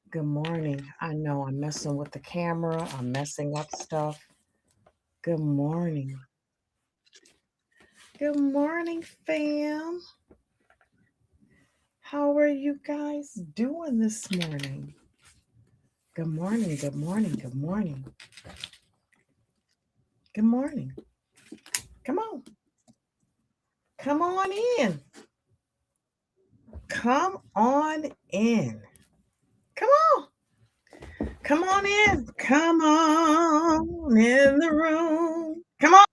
Good morning. I know I'm messing with the camera. I'm messing up stuff. Good morning. Good morning, fam. How are you guys doing this morning? Good morning. Good morning. Good morning. Good morning. Come on. Come on in. Come on in. Come on. Come on in. Come on in the room. Come on.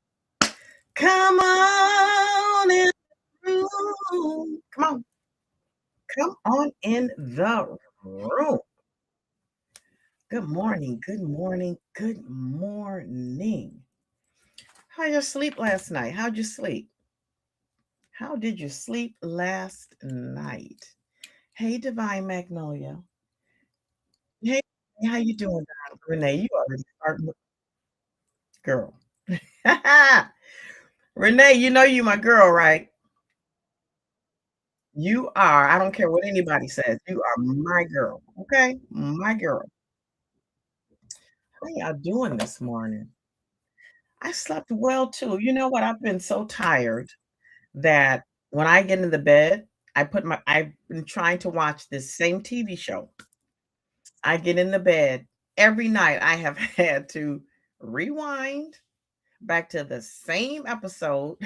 Come on in the room. Come on. Come on in the room. Good morning. Good morning. Good morning. How your sleep last night? How'd you sleep? How did you sleep last night? Hey, Divine Magnolia. Hey, how you doing, darling? Renee, you already starting with girl. Renee, you know you my girl, right? You are. I don't care what anybody says. You are my girl. Okay? My girl. How y'all doing this morning? I slept well too. You know what? I've been so tired that when I get in the bed, I've been trying to watch this same TV show. I get in the bed every night. I have had to rewind back to the same episode,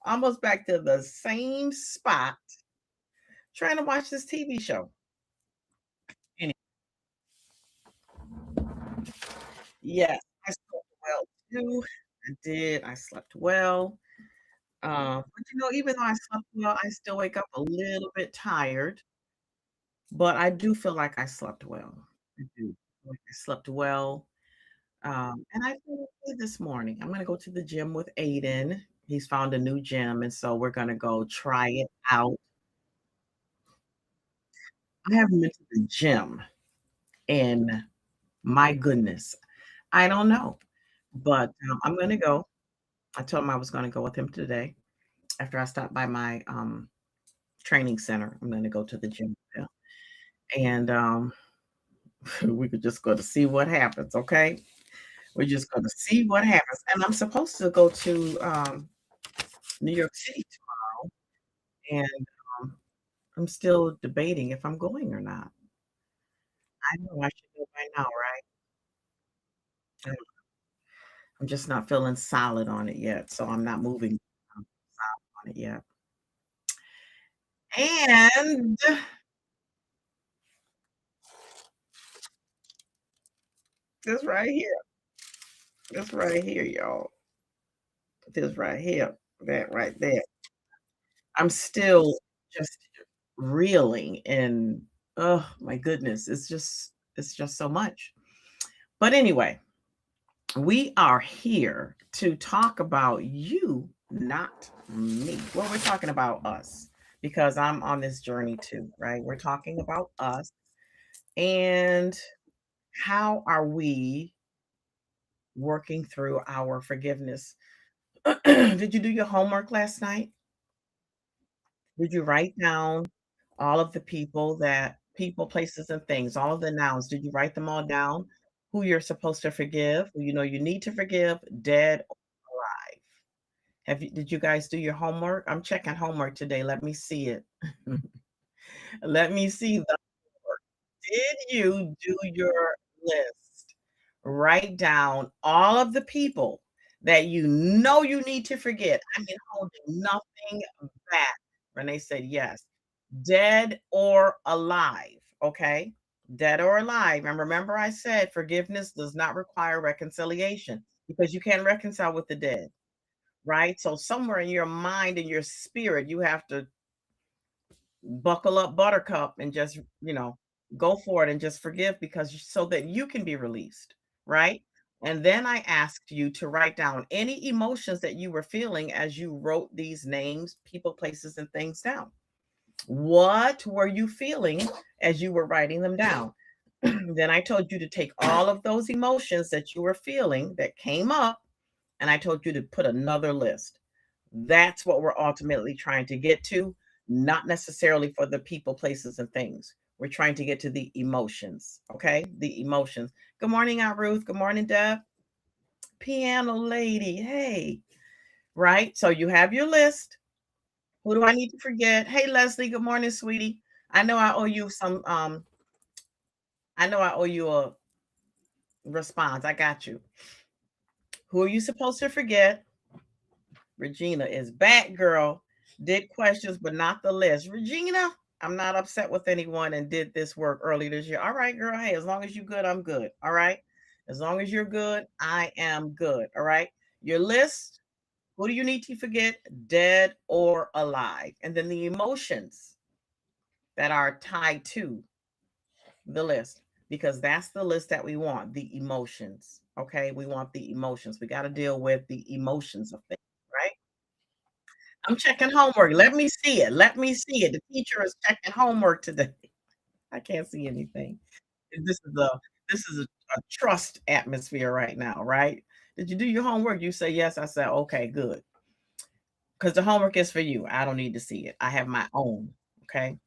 almost back to the same spot, trying to watch this TV show. Any- Yes, I slept well too. I did. I slept well. But even though I slept well, I still wake up a little bit tired. But I do feel like I slept well. I do. Feel like I slept well. And I feel okay this morning. I'm gonna go to the gym with Aiden. He's found a new gym, and so we're gonna go try it out. I haven't been to the gym in my goodness. I don't know, but I'm gonna go. I told him I was gonna go with him today after I stopped by my training center. I'm gonna go to the gym, yeah, and we could just go to see what happens. Okay, we're just gonna see what happens. And I'm supposed to go to New York City tomorrow, and I'm still debating if I'm going or not. I know I should go by now, right? I'm I'm just not feeling solid on it yet, so I'm not moving solid on it yet. And this right here, this right here, y'all, this right here, that right there. I'm still just reeling and oh my goodness, it's just so much. But anyway, we are here to talk about you, not me. Well, we're talking about us because I'm on this journey too, right? We're talking about us and how are we working through our forgiveness. Did you do your homework last night? Did you write down all of the people, places, and things, all of the nouns? Did you write them all down? Who you're supposed to forgive, who you know you need to forgive, dead or alive? Did you guys do your homework? I'm checking homework today. Let me see it. Let me see the homework. Did you do your list? Write down all of the people that you know you need to forget. I mean, holding nothing back. Renee said yes. Dead or alive. Okay. Dead or alive. And remember, I said forgiveness does not require reconciliation because you can't reconcile with the dead, right? So, somewhere in your mind and your spirit, you have to buckle up, buttercup, and just, go for it and just forgive because so that you can be released, right? And then I asked you to write down any emotions that you were feeling as you wrote these names, people, places, and things down. What were you feeling as you were writing them down? Then I told you to take all of those emotions that you were feeling that came up, and I told you to put another list. That's what we're ultimately trying to get to. not necessarily for the people, places, and things. We're trying to get to the emotions, okay? The emotions. Good morning, Aunt Ruth. Good morning, Deb. Piano lady. Hey, right? So you have your list. Who do I need to forget? Hey, Leslie. Good morning, sweetie. I know I owe you some. I know I owe you a response. I got you. Who are you supposed to forget? Regina is back, girl. Did questions, but not the list. Regina, I'm not upset with anyone and did this work early this year. All right, girl. Hey, as long as you're good, I'm good. All right. As long as you're good, I am good. All right. Your list. Who do you need to forget? Dead or alive? And then the emotions that are tied to the list, because that's the list that we want, the emotions. Okay. We want the emotions. We got to deal with the emotions of things, right? I'm checking homework. Let me see it. Let me see it. The teacher is checking homework today. I can't see anything. This is a this is a trust atmosphere right now, right? Did you do your homework? You say yes. I said okay, good. Because the homework is for you. I don't need to see it. I have my own. Okay.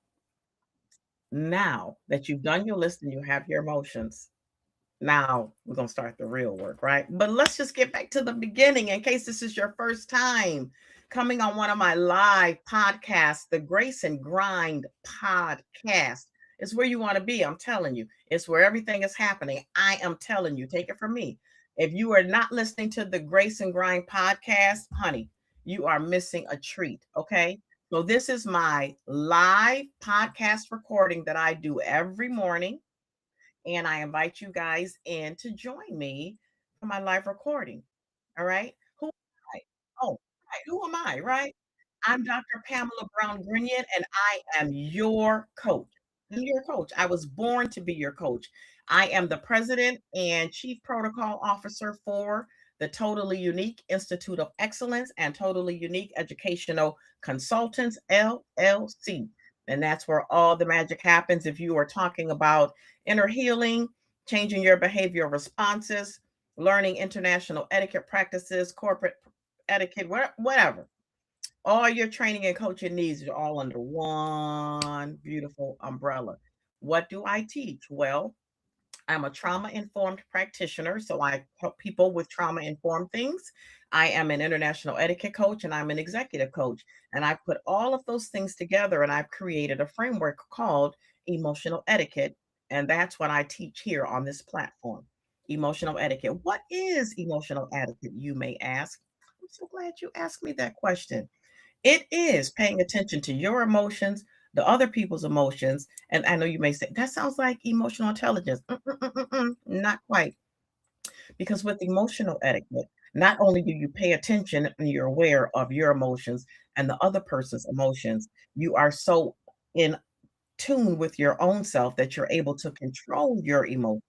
Now that you've done your list and you have your emotions, now we're going to start the real work, right? But let's just get back to the beginning in case this is your first time coming on one of my live podcasts, the Grace and Grind podcast. It's where you want to be. I'm telling you, it's where everything is happening. I am telling you, take it from me. If you are not listening to the Grace and Grind podcast, honey, you are missing a treat. Okay. So, this is my live podcast recording that I do every morning, and I invite you guys in to join me for my live recording. All right. Who am I? Oh, right. Who am I? Right. I'm Dr. Pamela Brown-Grinion, and I am your coach. I'm your coach. I was born to be your coach. I am the president and chief protocol officer for the Totally Unique Institute of Excellence and Totally Unique Educational Consultants, LLC. And that's where all the magic happens. If you are talking about inner healing, changing your behavioral responses, learning international etiquette practices, corporate etiquette, whatever, all your training and coaching needs are all under one beautiful umbrella. What do I teach? Well, I'm a trauma informed practitioner, so I help people with trauma informed things. I am an international etiquette coach and I'm an executive coach. And I put all of those things together and I've created a framework called emotional etiquette. And that's what I teach here on this platform. Emotional etiquette. What is emotional etiquette, you may ask? I'm so glad you asked me that question. It is paying attention to your emotions, the other people's emotions. And I know you may say, that sounds like emotional intelligence. Not quite. Because with emotional etiquette, not only do you pay attention and you're aware of your emotions and the other person's emotions, you are so in tune with your own self that you're able to control your emotions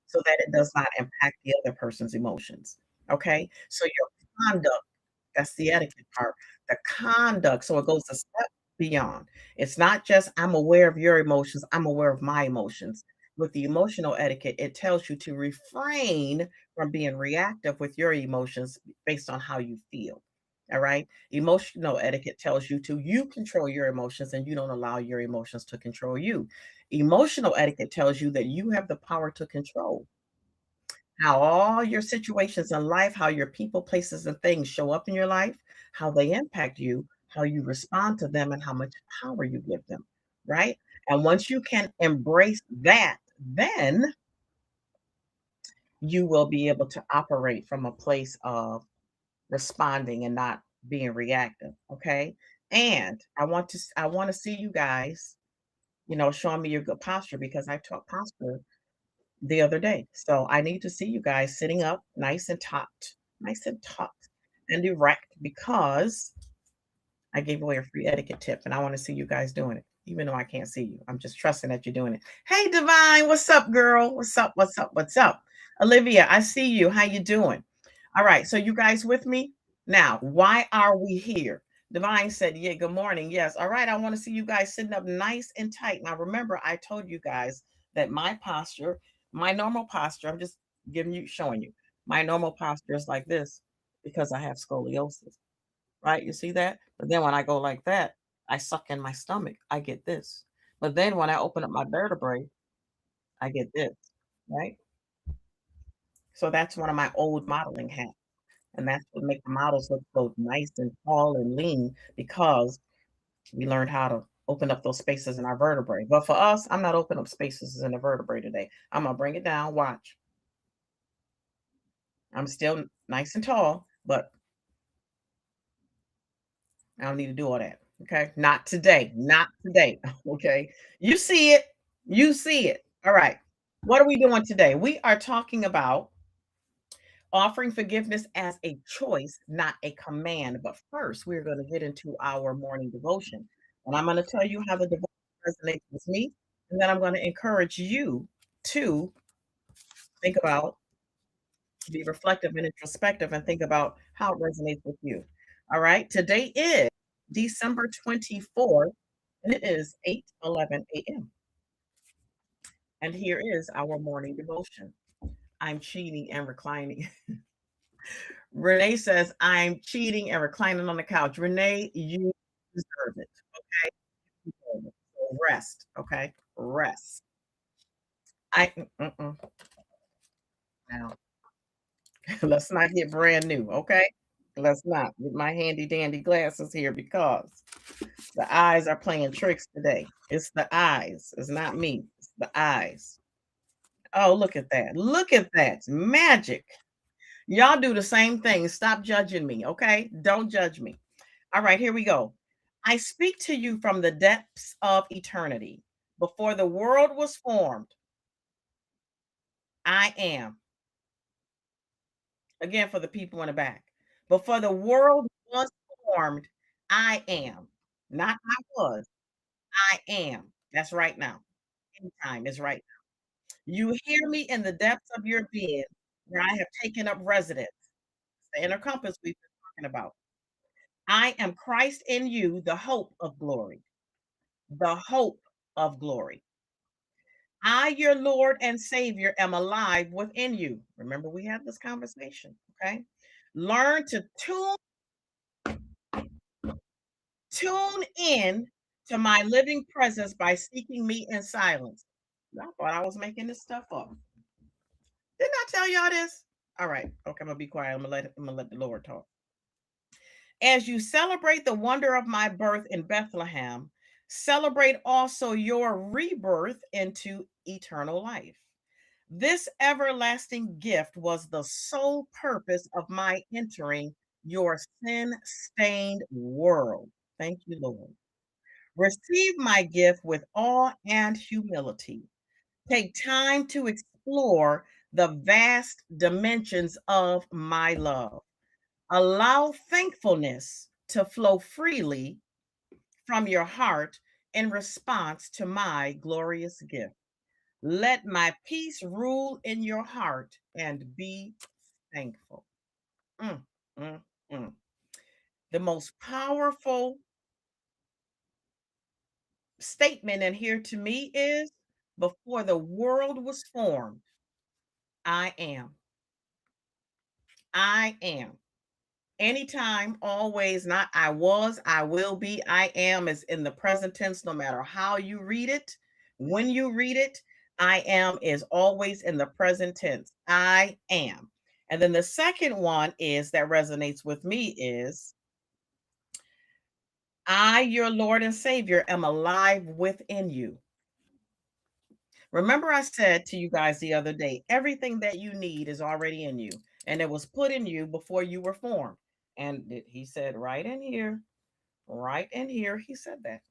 so that it does not impact the other person's emotions. Okay. So your conduct, that's the etiquette part. The conduct, so it goes a step beyond. It's not just I'm aware of your emotions, I'm aware of my emotions. With the emotional etiquette, it tells you to refrain from being reactive with your emotions based on how you feel. All right. Emotional etiquette tells you to you control your emotions and you don't allow your emotions to control you. Emotional etiquette tells you that you have the power to control how all your situations in life, how your people, places, and things show up in your life, how they impact you, how you respond to them, and how much power you give them, right? And once you can embrace that, then you will be able to operate from a place of responding and not being reactive, okay? And I want to see you guys, showing me your good posture because I taught posture the other day. So I need to see you guys sitting up nice and taut and erect because I gave away a free etiquette tip and I want to see you guys doing it, even though I can't see you. I'm just trusting that you're doing it. Hey, Divine, what's up, girl? What's up? What's up? What's up? Olivia, I see you. How you doing? All right, so you guys with me? Now, why are we here? Divine said, yeah, good morning. Yes. All right, I want to see you guys sitting up nice and tight. Now, remember, I told you guys that my normal posture, I'm just showing you, my normal posture is like this because I have scoliosis, right? You see that? But then when I go like that, I suck in my stomach, I get this. But then when I open up my vertebrae, I get this, right? So that's one of my old modeling hats. And that's what make the models look so nice and tall and lean because we learned how to open up those spaces in our vertebrae. But for us, I'm not opening up spaces in the vertebrae today. I'm gonna bring it down. Watch. I'm still nice and tall, but I don't need to do all that. Okay. Not today. Not today. Okay. You see it. You see it. All right. What are we doing today? We are talking about offering forgiveness as a choice, not a command. But first, we're going to get into our morning devotion. And I'm going to tell you how the devotion resonates with me. And then I'm going to encourage you to think about, be reflective and introspective, and think about how it resonates with you. All right. Today is December 24th, and it is 8:11 a.m. And here is our morning devotion. I'm cheating and reclining. Renee says, I'm cheating and reclining on the couch. Renee, you deserve it. Okay. You deserve it. So rest. Okay. Rest. I now let's not get brand new. Okay. Let's not get my handy dandy glasses here because the eyes are playing tricks today. It's the eyes. It's not me. It's the eyes. Oh, look at that. Look at that. Magic. Y'all do the same thing. Stop judging me. Okay. Don't judge me. All right, here we go. I speak to you from the depths of eternity. Before the world was formed, I am. Again, for the people in the back. Before the world was formed, I am. Not I was, I am. That's right now. Anytime is right now. You hear me in the depths of your being, where I have taken up residence. The inner compass we've been talking about. I am Christ in you, the hope of glory. The hope of glory. I, your Lord and Savior, am alive within you. Remember, we had this conversation, okay? Learn to tune in to my living presence by seeking me in silence. Y'all thought I was making this stuff up. Didn't I tell y'all this? All right, okay, I'm gonna be quiet. I'm gonna let the Lord talk. As you celebrate the wonder of my birth in Bethlehem, celebrate also your rebirth into eternal life. This everlasting gift was the sole purpose of my entering your sin stained world. Thank you, Lord. Receive my gift with awe and humility. Take time to explore the vast dimensions of my love. Allow thankfulness to flow freely from your heart in response to my glorious gift. Let my peace rule in your heart and be thankful. Mm, mm, mm. The most powerful statement in here to me is before the world was formed, I am. I am. Anytime, always, not I was, I will be, I am is in the present tense, no matter how you read it. When you read it, I am is always in the present tense. I am. And then the second one is that resonates with me is I, your Lord and Savior, am alive within you. Remember, I said to you guys the other day, everything that you need is already in you, and it was put in you before you were formed. And he said, right in here, he said that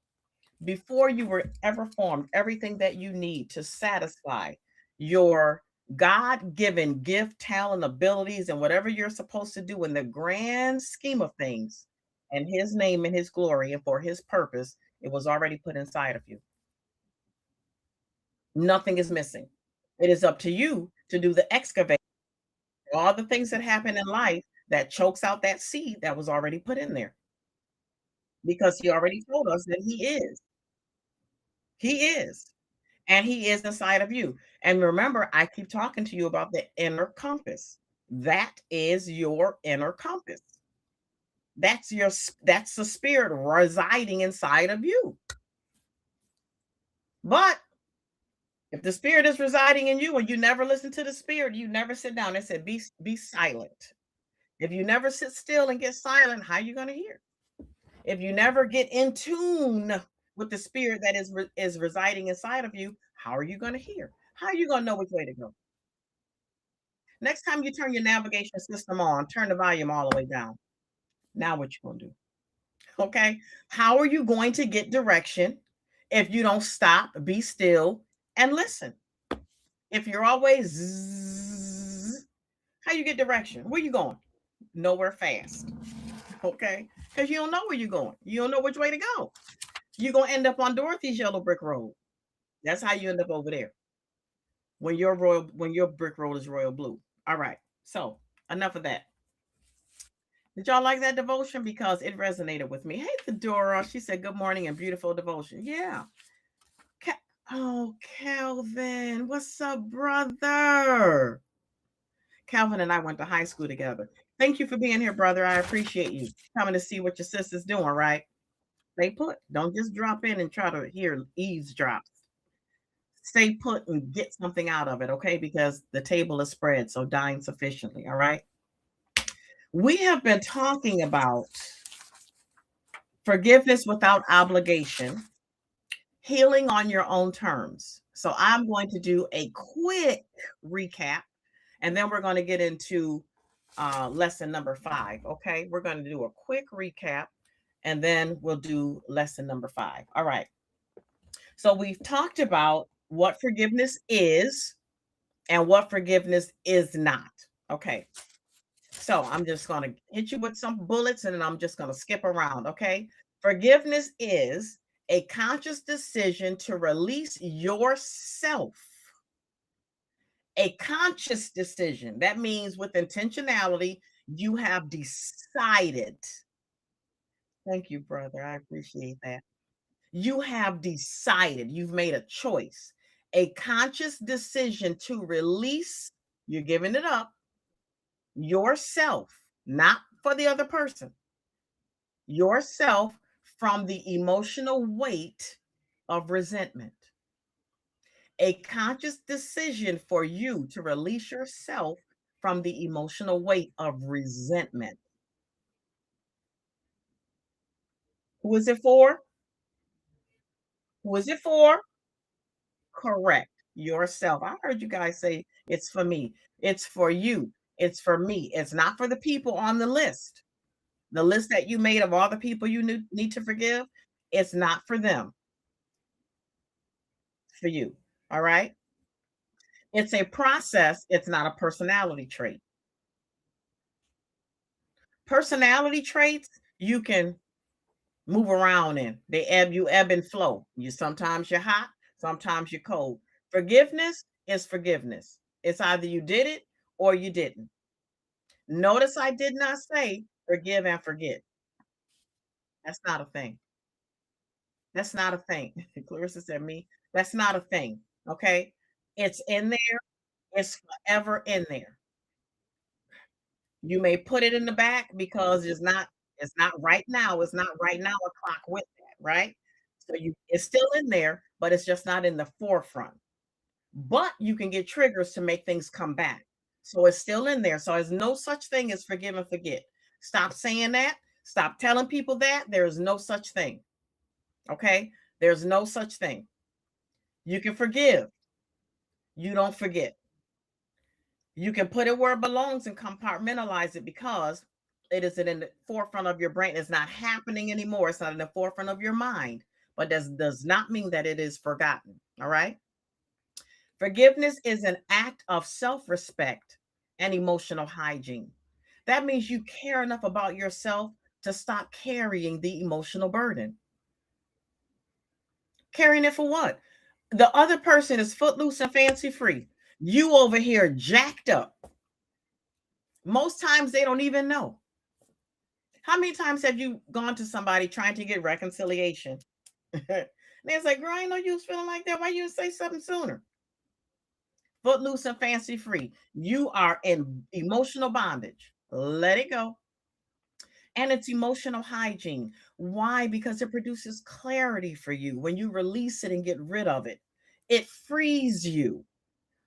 before you were ever formed, everything that you need to satisfy your God given gift, talent, abilities, and whatever you're supposed to do in the grand scheme of things, and his name and his glory, and for his purpose, it was already put inside of you. Nothing is missing. It is up to you to do the excavate. All the things that happen in life that chokes out that seed that was already put in there because he already told us that he is. He is. And he is inside of you. And remember, I keep talking to you about the inner compass. That is your inner compass. That's the spirit residing inside of you. But if the spirit is residing in you and you never listen to the spirit, you never sit down and said, be silent. If you never sit still and get silent, how are you going to hear? If you never get in tune with the spirit that is residing inside of you, how are you going to hear? How are you going to know which way to go? Next time you turn your navigation system on, turn the volume all the way down. Now what you going to do? Okay? How are you going to get direction if you don't stop, be still, and listen? If you're always zzz, how you get direction? Where you going? Nowhere fast. Okay? Because you don't know where you're going. You don't know which way to go. You're gonna end up on Dorothy's yellow brick road. That's how you end up over there when your brick road is royal blue. All right. So enough of that. Did y'all like that devotion? Because it resonated with me. Hey, Fedora. She said, good morning and beautiful devotion. Yeah. Oh, Calvin. What's up, brother? Calvin and I went to high school together. Thank you for being here, brother. I appreciate you coming to see what your sister's doing, right? Stay put. Don't just drop in and try to hear eavesdrop. Stay put and get something out of it, okay? Because the table is spread, so dine sufficiently, all right? We have been talking about forgiveness without obligation, healing on your own terms. So I'm going to do a quick recap, and then we're going to get into lesson number 5, okay? We're going to do a quick recap, and then we'll do lesson number 5. All right. So we've talked about what forgiveness is and what forgiveness is not. Okay. So I'm just going to hit you with some bullets and then I'm just going to skip around. Okay. Forgiveness is a conscious decision to release yourself. A conscious decision. That means with intentionality, you have decided. Thank you, brother. I appreciate that. You have decided, you've made a choice, a conscious decision to release, you're giving it up, yourself, not for the other person, yourself from the emotional weight of resentment. A conscious decision for you to release yourself from the emotional weight of resentment. Who is it for? Who is it for? Correct. Yourself. I heard you guys say it's for me. It's for you. It's for me. It's not for the people on the list. The list that you made of all the people you need to forgive, it's not for them. It's for you. All right? It's a process. It's not a personality trait. Personality traits, you can move around in. You ebb and flow. Sometimes you're hot, sometimes you're cold. Forgiveness is forgiveness. It's either you did it or you didn't. Notice I did not say forgive and forget. That's not a thing. That's not a thing. Clarissa said me. That's not a thing. Okay. It's in there. It's forever in there. You may put it in the back because it's not right now. It's not right now o'clock with that, right? So it's still in there, but it's just not in the forefront. But you can get triggers to make things come back. So it's still in there. So there's no such thing as forgive and forget. Stop saying that. Stop telling people that. There is no such thing. Okay? There's no such thing. You can forgive. You don't forget. You can put it where it belongs and compartmentalize it because it isn't in the forefront of your brain. It's not happening anymore. It's not in the forefront of your mind. But that does not mean that it is forgotten. All right? Forgiveness is an act of self respect and emotional hygiene. That means you care enough about yourself to stop carrying the emotional burden. Carrying it for what? The other person is footloose and fancy free. You over here jacked up. Most times they don't even know. How many times have you gone to somebody trying to get reconciliation? And it's like, girl, I didn't know you was feeling like that. Why you didn't say something sooner? Footloose and fancy free. You are in emotional bondage. Let it go. And it's emotional hygiene. Why? Because it produces clarity for you. When you release it and get rid of it, it frees you.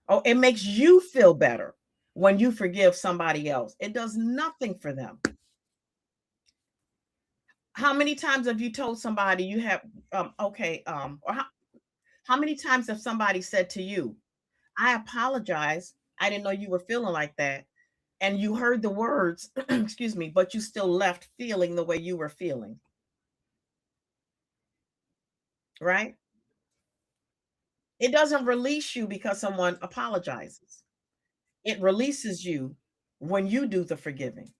Oh, it makes you feel better when you forgive somebody else. It does nothing for them. How many times have you told somebody you have, okay, or how many times have somebody said to you, I apologize. I didn't know you were feeling like that. And you heard the words, excuse me, but you still left feeling the way you were feeling, right? It doesn't release you because someone apologizes. It releases you when you do the forgiving.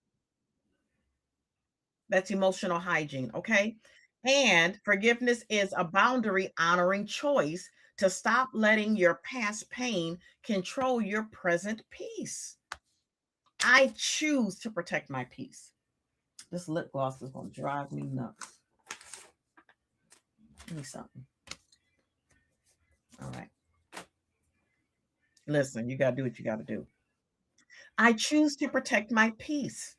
That's emotional hygiene, okay? And forgiveness is a boundary honoring choice to stop letting your past pain control your present peace. I choose to protect my peace. This lip gloss is going to drive me nuts. Give me something. All right. Listen, you got to do what you got to do. I choose to protect my peace.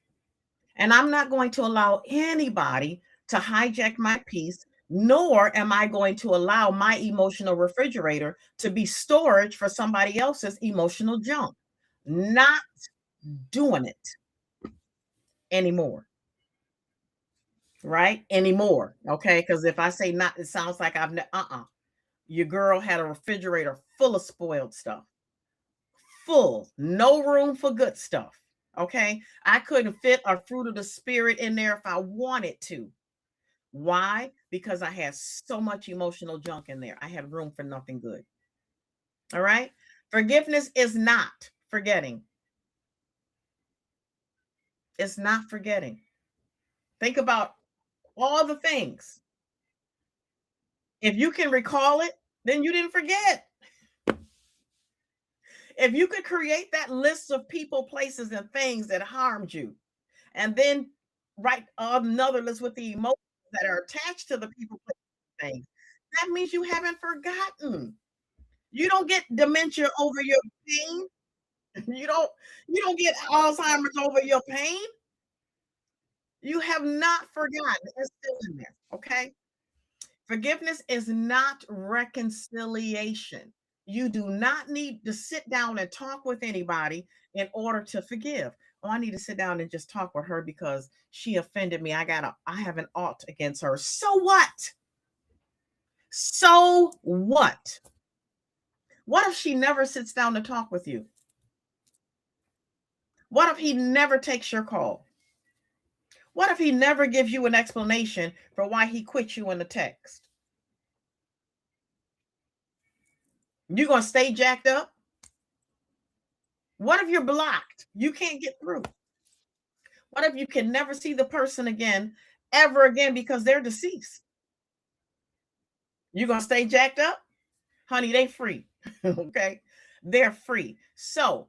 And I'm not going to allow anybody to hijack my peace, nor am I going to allow my emotional refrigerator to be storage for somebody else's emotional junk. Not doing it anymore, right? Anymore. Okay. Because if I say not, it sounds like Your girl had a refrigerator full of spoiled stuff, full, no room for good stuff. Okay. I couldn't fit a fruit of the spirit in there if I wanted to. Why? Because I had so much emotional junk in there. I had room for nothing good. All right. Forgiveness is not forgetting. It's not forgetting. Think about all the things. If you can recall it, then you didn't forget. If you could create that list of people, places, and things that harmed you, and then write another list with the emotions that are attached to the people, places, things, that means you haven't forgotten. You don't get dementia over your pain. You don't you don't get Alzheimer's over your pain. You have not forgotten. It's still in there, okay? Forgiveness is not reconciliation. You do not need to sit down and talk with anybody in order to forgive. Oh, I need to sit down and just talk with her because she offended me. I have an ought against her. So what? So what? What if she never sits down to talk with you? What if he never takes your call? What if he never gives you an explanation for why he quit you in the text? You gonna stay jacked up? What if you're blocked? You can't get through. What if you can never see the person again, ever again, because they're deceased? You gonna stay jacked up? Honey, they free. Okay. They're free. So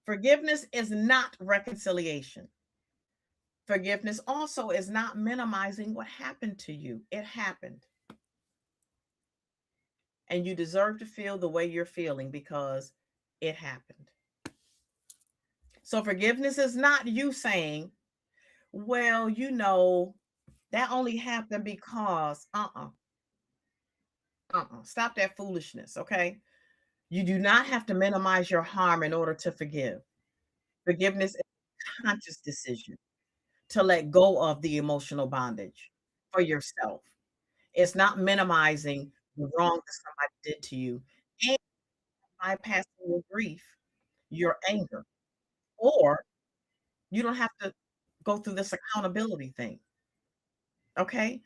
forgiveness is not reconciliation. Forgiveness also is not minimizing what happened to you. It happened. And you deserve to feel the way you're feeling because it happened. So forgiveness is not you saying, well, that only happened because, stop that foolishness, okay? You do not have to minimize your harm in order to forgive. Forgiveness is a conscious decision to let go of the emotional bondage for yourself. It's not minimizing the wrong that somebody did to you and bypassing your grief, your anger, or you don't have to go through this accountability thing. Okay.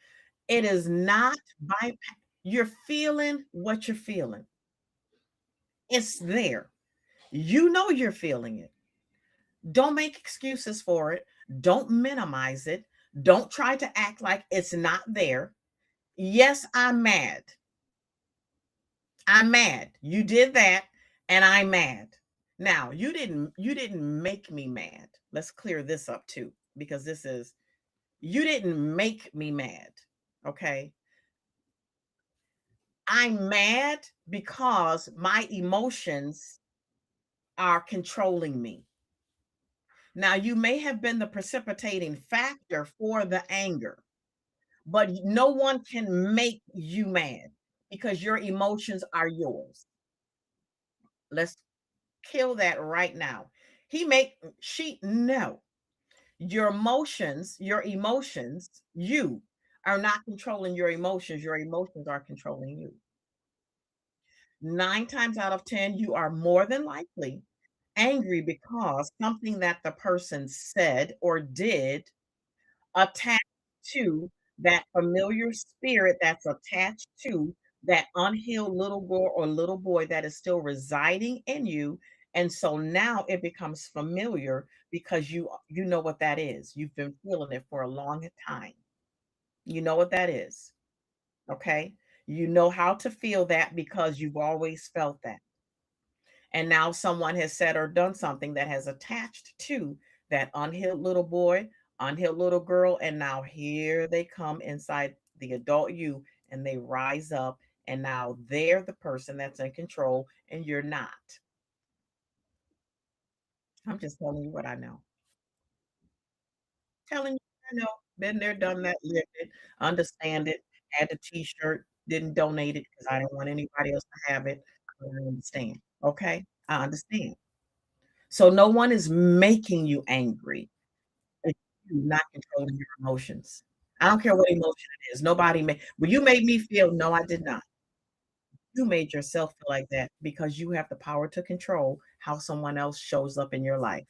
It is not by you're feeling what you're feeling. It's there. You know you're feeling it. Don't make excuses for it. Don't minimize it. Don't try to act like it's not there. Yes, I'm mad. I'm mad. You did that and I'm mad. Now, you didn't make me mad. Let's clear this up too because this is you didn't make me mad. Okay? I'm mad because my emotions are controlling me. Now, you may have been the precipitating factor for the anger, but no one can make you mad because your emotions are yours. Let's kill that right now. He make she no. Your emotions, you are not controlling your emotions. Your emotions are controlling you. 9 times out of 10, you are more than likely angry because something that the person said or did attached to that familiar spirit that's attached to that unhealed little girl or little boy that is still residing in you. And so now it becomes familiar because you know what that is. You've been feeling it for a long time. You know what that is. Okay. You know how to feel that because you've always felt that. And now someone has said or done something that has attached to that unhealed little boy, unhealed little girl, and now here they come inside the adult you and they rise up, and now they're the person that's in control and you're not. I'm just telling you what I know. Telling you what I know. Been there, done that, lived it, understand it, had the t-shirt, didn't donate it because I don't want anybody else to have it. I understand. Okay. I understand. So no one is making you angry. It's you not controlling your emotions. I don't care what emotion it is. Nobody made well, you made me feel no, I did not. You made yourself feel like that because you have the power to control how someone else shows up in your life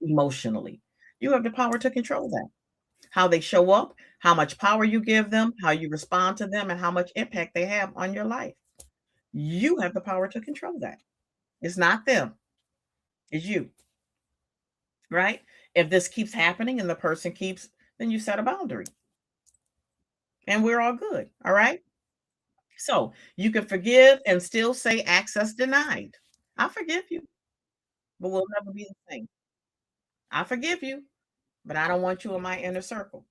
emotionally. You have the power to control that. How they show up, how much power you give them, how you respond to them, and how much impact they have on your life. You have the power to control that. It's not them, it's you, right? If this keeps happening and the person keeps, then you set a boundary and we're all good. All right. So you can forgive and still say access denied. I forgive you, but we'll never be the same. I forgive you, but I don't want you in my inner circle.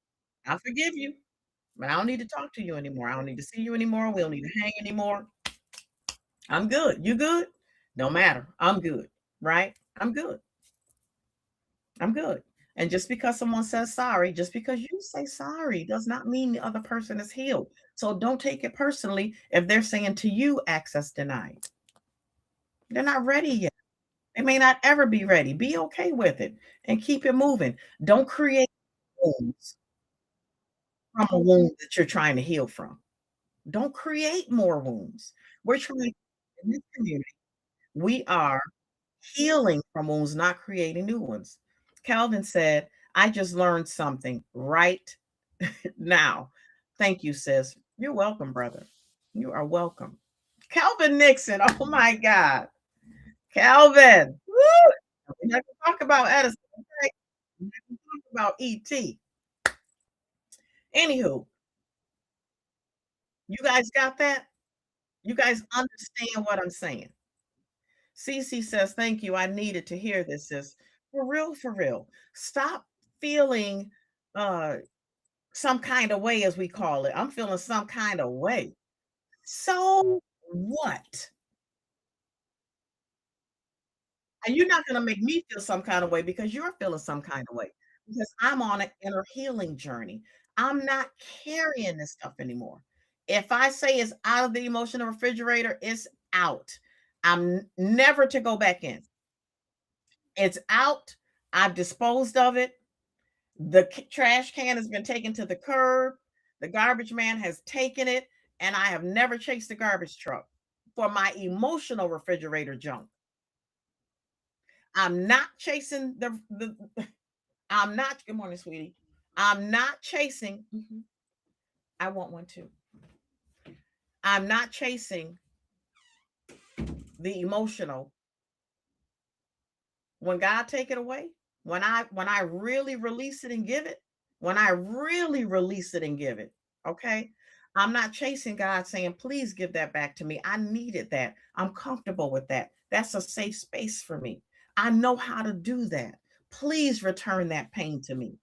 I forgive you, but I don't need to talk to you anymore. I don't need to see you anymore. We don't need to hang anymore. I'm good. You good? No matter. I'm good. Right? I'm good. I'm good. And just because someone says sorry, just because you say sorry does not mean the other person is healed. So don't take it personally if they're saying to you access denied. They're not ready yet. They may not ever be ready. Be okay with it and keep it moving. Don't create wounds from a wound that you're trying to heal from. Don't create more wounds. We're trying in this community, we are healing from wounds, not creating new ones. Calvin said, I just learned something right now. Thank you, sis. You're welcome, brother. You are welcome. Calvin Nixon. Oh my God. Calvin. Woo! We're not gonna talk about Edison. Okay? We're not gonna talk about ET. Anywho, you guys got that? You guys understand what I'm saying? Cece says, thank you. I needed to hear this, sis. For real, for real. Stop feeling uh some kind of way, as we call it. I'm feeling some kind of way. So what? And you're not gonna make me feel some kind of way because you're feeling some kind of way. Because I'm on an inner healing journey. I'm not carrying this stuff anymore. If I say it's out of the emotional refrigerator, it's out. Never to go back in. It's out. I've disposed of it. The trash can has been taken to the curb. The garbage man has taken it, and I have never chased the garbage truck for my emotional refrigerator junk. I'm not chasing the I'm not good morning, sweetie. I'm not chasing. I want one too. I'm not chasing the emotional. When God take it away, when I really release it and give it, when I really release it and give it, okay? I'm not chasing God saying, please give that back to me. I needed that. I'm comfortable with that. That's a safe space for me. I know how to do that. Please return that pain to me.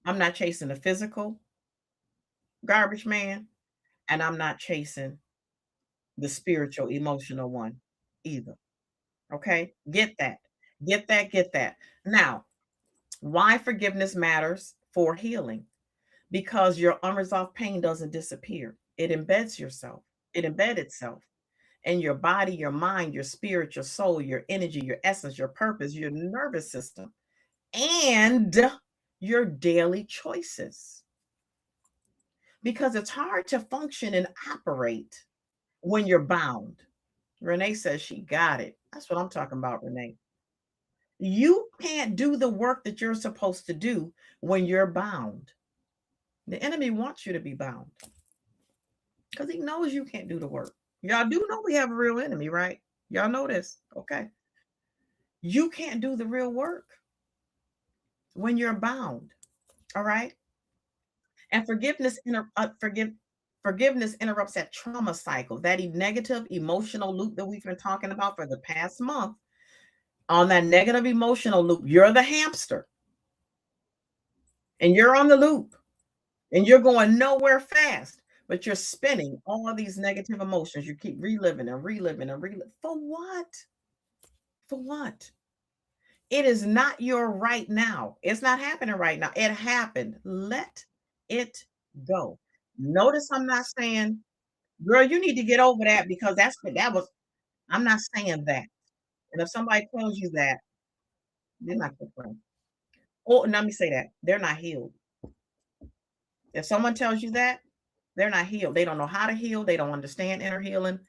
I'm not chasing the physical garbage man, and I'm not chasing the spiritual, emotional one either. Okay? Get that. Get that, get that. Now, why forgiveness matters for healing? Because your unresolved pain doesn't disappear. It embeds yourself. It embed itself in your body, your mind, your spirit, your soul, your energy, your essence, your purpose, your nervous system, and your daily choices. Because it's hard to function and operate when you're bound. Renee says she got it. That's what I'm talking about, Renee. You can't do the work that you're supposed to do when you're bound. The enemy wants you to be bound because he knows you can't do the work. Y'all do know we have a real enemy, right? Y'all know this. Okay. You can't do the real work when you're bound. All right. And forgiveness interrupts that trauma cycle, that negative emotional loop that we've been talking about for the past month. On that negative emotional loop, you're the hamster and you're on the loop and you're going nowhere fast, but you're spinning all these negative emotions. You keep reliving and reliving and reliving. For what? For what? It is not your right now. It's not happening right now. It happened. Let it go. Notice I'm not saying, girl, you need to get over that because that was, I'm not saying that. And if somebody tells you that, they're not your friend. Oh, and let me say that. They're not healed. If someone tells you that, they're not healed. They don't know how to heal. They don't understand inner healing.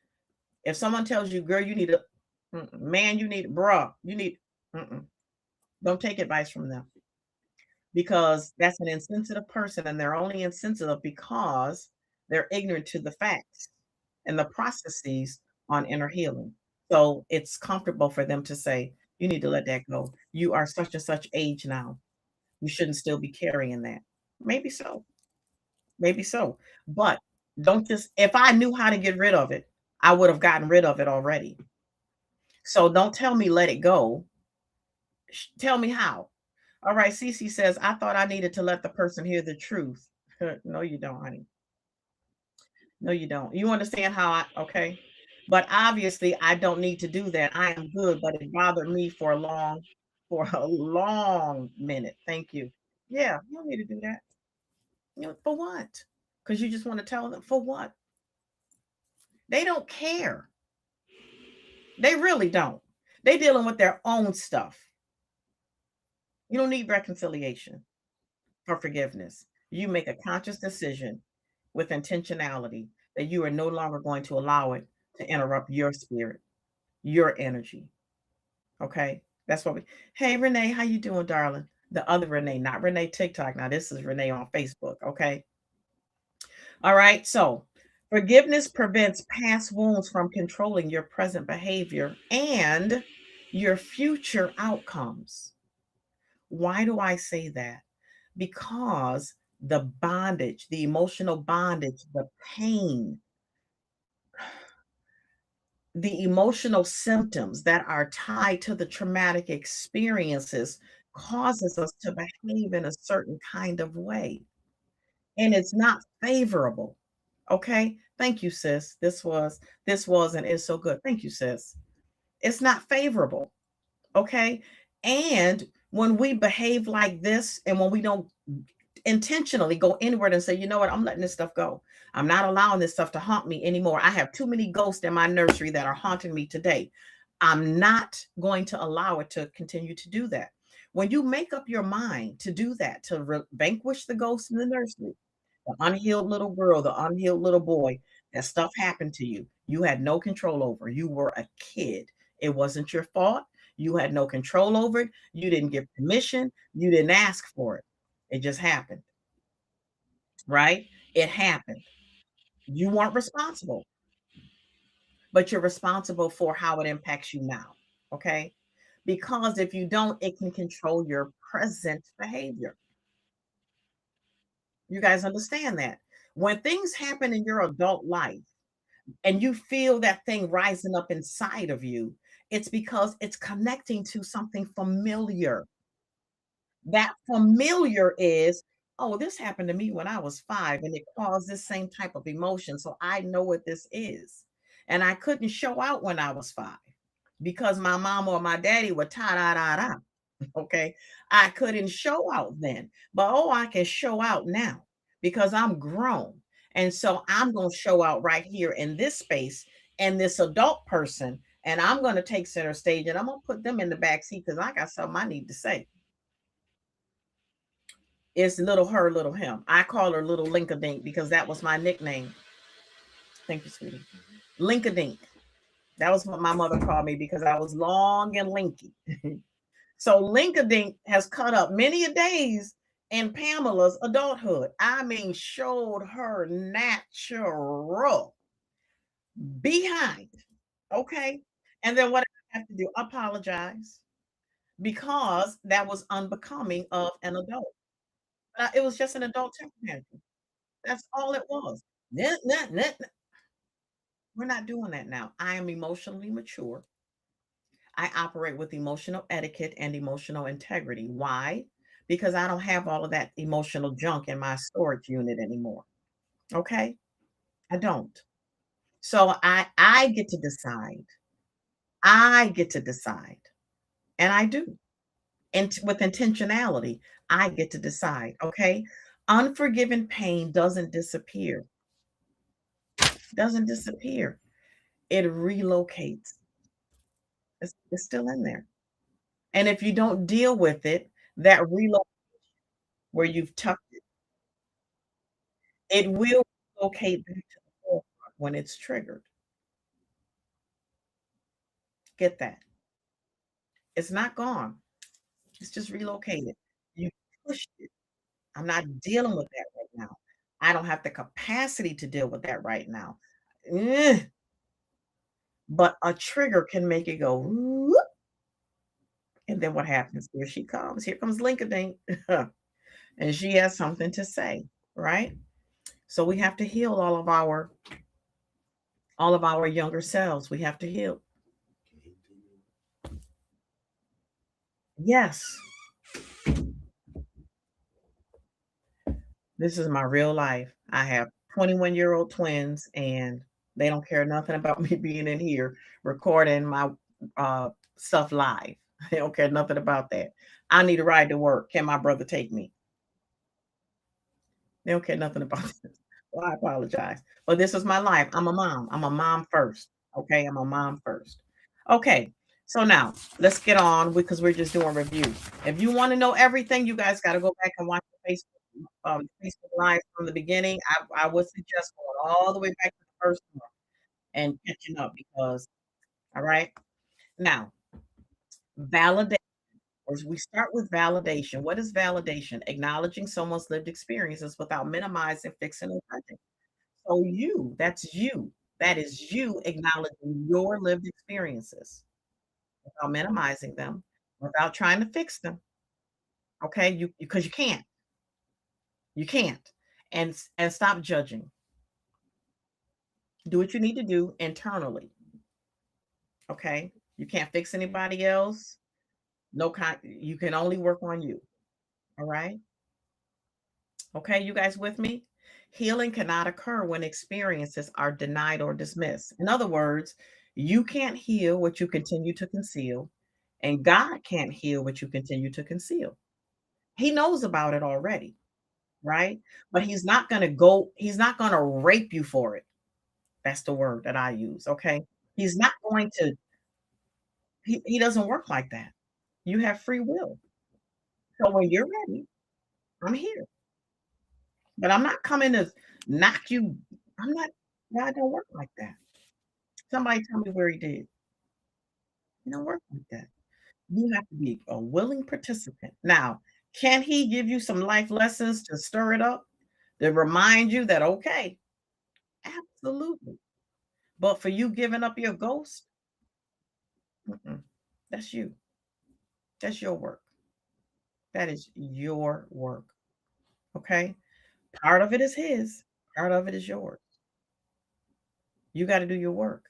If someone tells you, girl, you need a man, you need, bruh, you need, mm-mm. Don't take advice from them because that's an insensitive person and they're only insensitive because they're ignorant to the facts and the processes on inner healing. So it's comfortable for them to say, you need to let that go. You are such and such age now. You shouldn't still be carrying that. Maybe so. Maybe so. But don't just, if I knew how to get rid of it, I would have gotten rid of it already. So don't tell me let it go. Tell me how. All right, Cece says, I thought I needed to let the person hear the truth. No, you don't, honey. No, you don't. You understand how okay. But obviously, I don't need to do that. I am good, but it bothered me for a long minute. Thank you. Yeah, you don't need to do that. You know, for what? Because you just want to tell them for what? They don't care. They really don't. They dealing with their own stuff. You don't need reconciliation or forgiveness. You make a conscious decision with intentionality that you are no longer going to allow it to interrupt your spirit, your energy. Okay? That's what we Hey Renee, how you doing, darling? The other Renee, not Renee TikTok. Now this is Renee on Facebook, okay? All right. So, forgiveness prevents past wounds from controlling your present behavior and your future outcomes. Why do I say that? Because the bondage, the emotional bondage, the pain, the emotional symptoms that are tied to the traumatic experiences causes us to behave in a certain kind of way. And it's not favorable. Okay? Thank you, sis. This was and is so good. Thank you, sis. It's not favorable. Okay? And when we behave like this and when we don't intentionally go inward and say, you know what, I'm letting this stuff go. I'm not allowing this stuff to haunt me anymore. I have too many ghosts in my nursery that are haunting me today. I'm not going to allow it to continue to do that. When you make up your mind to do that, to vanquish the ghosts in the nursery, the unhealed little girl, the unhealed little boy, that stuff happened to you. You had no control over. You were a kid. It wasn't your fault. You had no control over it. You didn't give permission. You didn't ask for it. It just happened, right? It happened. You weren't responsible, but you're responsible for how it impacts you now. Okay. Because if you don't, it can control your present behavior. You guys understand that? When things happen in your adult life, and you feel that thing rising up inside of you, it's because it's connecting to something familiar. That familiar is, oh, this happened to me when I was 5 and it caused this same type of emotion. So I know what this is. And I couldn't show out when I was 5. because my mom or my daddy were ta da da da. Okay. I couldn't show out then, but oh, I can show out now because I'm grown. And so I'm going to show out right here in this space and this adult person. And I'm going to take center stage and I'm going to put them in the back seat because I got something I need to say. It's little her, little him. I call her little Linkadink because that was my nickname. Thank you, sweetie. Linkadink. That was what my mother called me because I was long and linky. So Linkadink has cut up many a days in Pamela's adulthood. I mean, showed her natural behind. Okay. And then what did I have to do? Apologize because that was unbecoming of an adult. It was just an adult temper tantrum. That's all it was. Nah, nah, nah, nah. We're not doing that now. I am emotionally mature. I operate with emotional etiquette and emotional integrity. Why? Because I don't have all of that emotional junk in my storage unit anymore. Okay? I don't. So I get to decide. I get to decide. And I do. And with intentionality, I get to decide. Okay? Unforgiven pain doesn't disappear. Doesn't disappear. It relocates. It's still in there. And if you don't deal with it, that reload where you've tucked it will locate back to the forefront when it's triggered. Get that. It's not gone. It's just relocated. You pushed it. I'm not dealing with that right now. I don't have the capacity to deal with that right now. Ugh, but a trigger can make it go, "Whoop," and then what happens? Here she comes. Here comes Linkadink. And she has something to say, right? So we have to heal all of our younger selves. We have to heal. Yes. This is my real life. I have 21-year-old twins, and they don't care nothing about me being in here recording my stuff live. They don't care nothing about that. I need a ride to work. Can my brother take me? They don't care nothing about this. Well, I apologize. But this is my life. I'm a mom. I'm a mom first. Okay. I'm a mom first. Okay. So now let's get on because we're just doing review. If you want to know everything, you guys got to go back and watch the Facebook Live from the beginning. I would suggest going all the way back to the first one and catching up because, all right. Now, validation. As we start with validation. What is validation? Acknowledging someone's lived experiences without minimizing, fixing, or judging. So that's you. That is you acknowledging your lived experiences without minimizing them, without trying to fix them. Okay, you because you can't. You can't. And stop judging. Do what you need to do internally. Okay, you can't fix anybody else. No kind. You can only work on you. All right. Okay, you guys with me? Healing cannot occur when experiences are denied or dismissed. In other words, you can't heal what you continue to conceal, and God can't heal what you continue to conceal. He knows about it already, right? But he's not going to rape you for it. That's the word that I use, okay? He's not going to, he doesn't work like that. You have free will. So when you're ready, I'm here. But I'm not coming to knock you. I'm not, God don't work like that. Somebody tell me where he did. He don't work like that. You have to be a willing participant. Now, can he give you some life lessons to stir it up, to remind you that, okay, absolutely. But for you giving up your ghost, mm-mm, that's you. That's your work. That is your work. Okay. Part of it is his, part of it is yours. You got to do your work.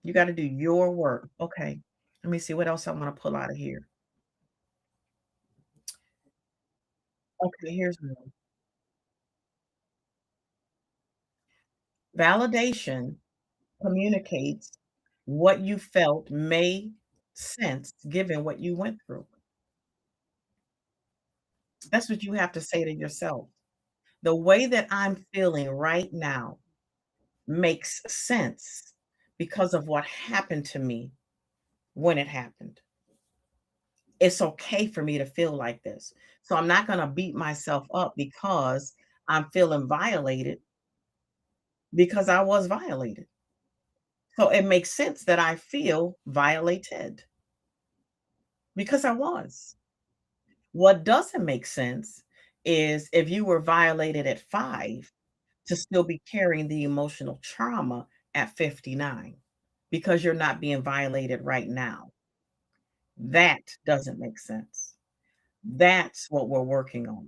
You got to do your work. Okay. Let me see what else I want to pull out of here. Okay, here's one. Validation communicates What you felt made sense given what you went through. That's what you have to say to yourself. The way that I'm feeling right now makes sense because of what happened to me when it happened. It's okay for me to feel like this. So I'm not going to beat myself up because I'm feeling violated because I was violated. So it makes sense that I feel violated because I was. What doesn't make sense is if you were violated at 5 to still be carrying the emotional trauma at 59 because you're not being violated right now. That doesn't make sense. That's what we're working on.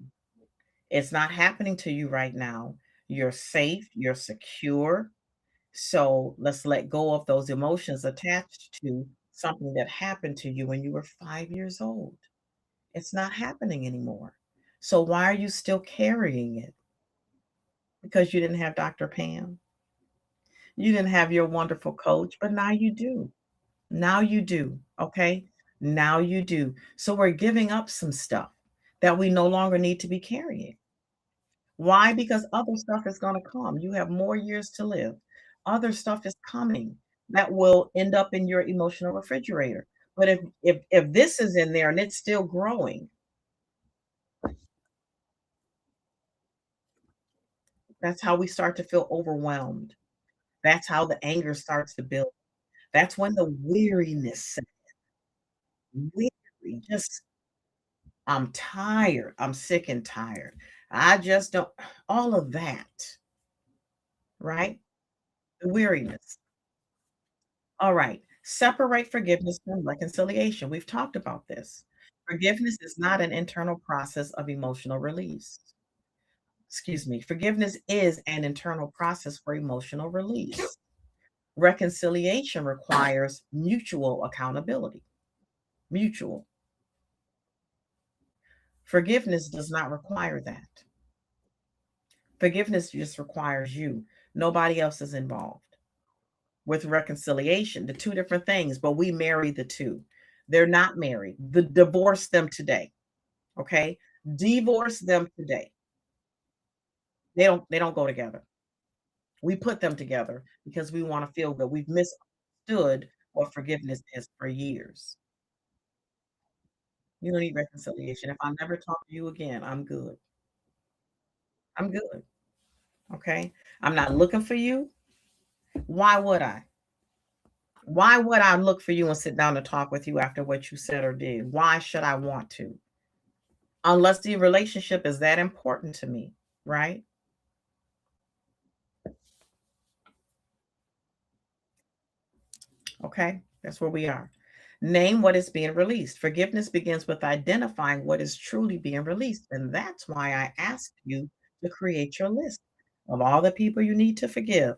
It's not happening to you right now. You're safe, you're secure. So let's let go of those emotions attached to something that happened to you when you were 5 years old. It's not happening anymore. So why are you still carrying it? Because you didn't have Dr. Pam. You didn't have your wonderful coach, but now you do. Now you do. Okay. Now you do. So we're giving up some stuff that we no longer need to be carrying. Why? Because other stuff is going to come. You have more years to live. Other stuff is coming that will end up in your emotional refrigerator. But if this is in there and it's still growing, that's how we start to feel overwhelmed. That's how the anger starts to build. That's when the weariness sets in. Weary, just I'm tired. I'm sick and tired. I just don't all of that, right? The weariness. All right. Separate forgiveness from reconciliation. We've talked about this. Forgiveness is not an internal process of emotional release. Excuse me. Forgiveness is an internal process for emotional release. Reconciliation requires mutual accountability. Mutual. Forgiveness does not require that. Forgiveness just requires you. Nobody else is involved. With reconciliation, the two different things, but we marry the two. They're not married. Divorce them today. Okay? Divorce them today. They don't go together. We put them together because we want to feel good. We've misunderstood what forgiveness is for years. You don't need reconciliation. If I never talk to you again, I'm good. I'm good. Okay? I'm not looking for you. Why would I? Why would I look for you and sit down to talk with you after what you said or did? Why should I want to? Unless the relationship is that important to me, right? Okay, that's where we are. Name what is being released. Forgiveness begins with identifying what is truly being released. And that's why I asked you to create your list of all the people you need to forgive,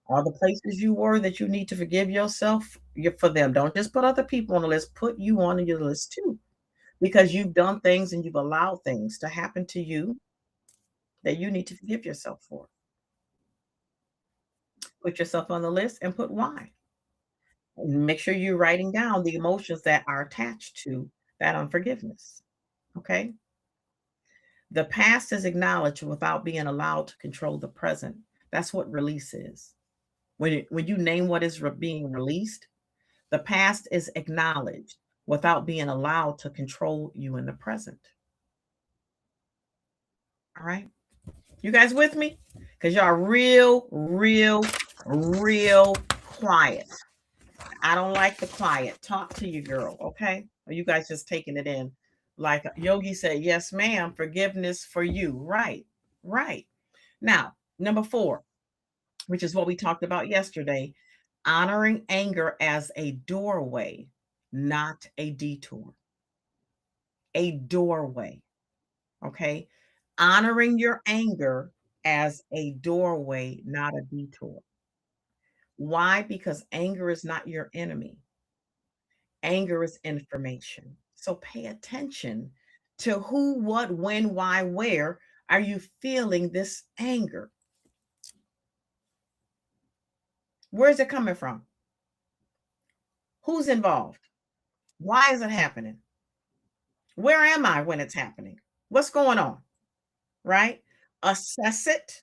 all the places you were that you need to forgive yourself for them. Don't just put other people on the list, put you on your list too, because you've done things and you've allowed things to happen to you that you need to forgive yourself for. Put yourself on the list and put why. Make sure you're writing down the emotions that are attached to that unforgiveness. Okay. The past is acknowledged without being allowed to control the present. That's what release is. When you name what is being released, the past is acknowledged without being allowed to control you in the present. All right. You guys with me? Because y'all real quiet. I don't like the quiet. Talk to you, girl. Okay. Or you guys just taking it in. Like Yogi said, yes, ma'am. Forgiveness for you. Right. Right. Now, number 4, which is what we talked about yesterday, honoring anger as a doorway, not a detour. A doorway. Okay. Honoring your anger as a doorway, not a detour. Why? Because anger is not your enemy. Anger is information. So pay attention to who, what, when, why, where are you feeling this anger? Where's it coming from? Who's involved? Why is it happening? Where am I when it's happening? What's going on? Right? Assess it.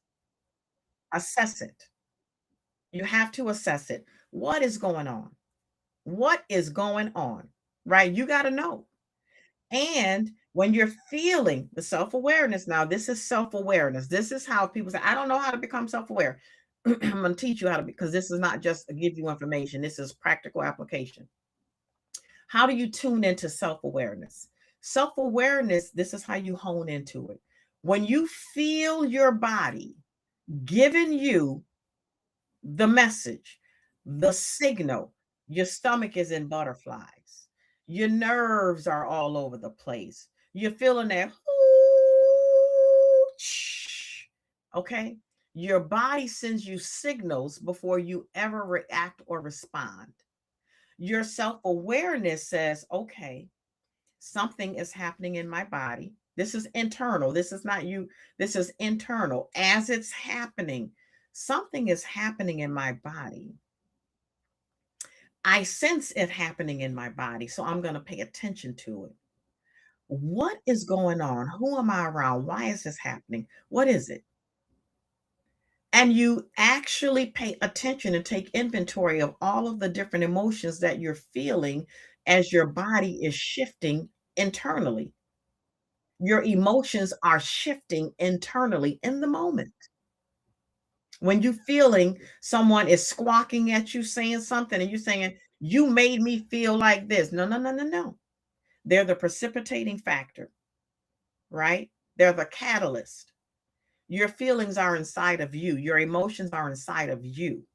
Assess it. You have to assess it. What is going on? What is going on? Right? You got to know. And when you're feeling the self-awareness, now this is self-awareness. This is how people say, I don't know how to become self-aware. I'm going to teach you how to, because this is not just to give you information. This is practical application. How do you tune into self-awareness? Self-awareness, this is how you hone into it. When you feel your body giving you the message, the signal, your stomach is in butterflies, your nerves are all over the place, you're feeling that, okay? Your body sends you signals before you ever react or respond. Your self awareness says, okay, something is happening in my body. This is internal. This is not you. This is internal. As it's happening, something is happening in my body. I sense it happening in my body. So I'm going to pay attention to it. What is going on? Who am I around? Why is this happening? What is it? And you actually pay attention and take inventory of all of the different emotions that you're feeling as your body is shifting internally. Your emotions are shifting internally in the moment. When you feeling someone is squawking at you, saying something, and you're saying, you made me feel like this. No, no, no, no, no. They're the precipitating factor, right? They're the catalyst. Your feelings are inside of you. Your emotions are inside of you.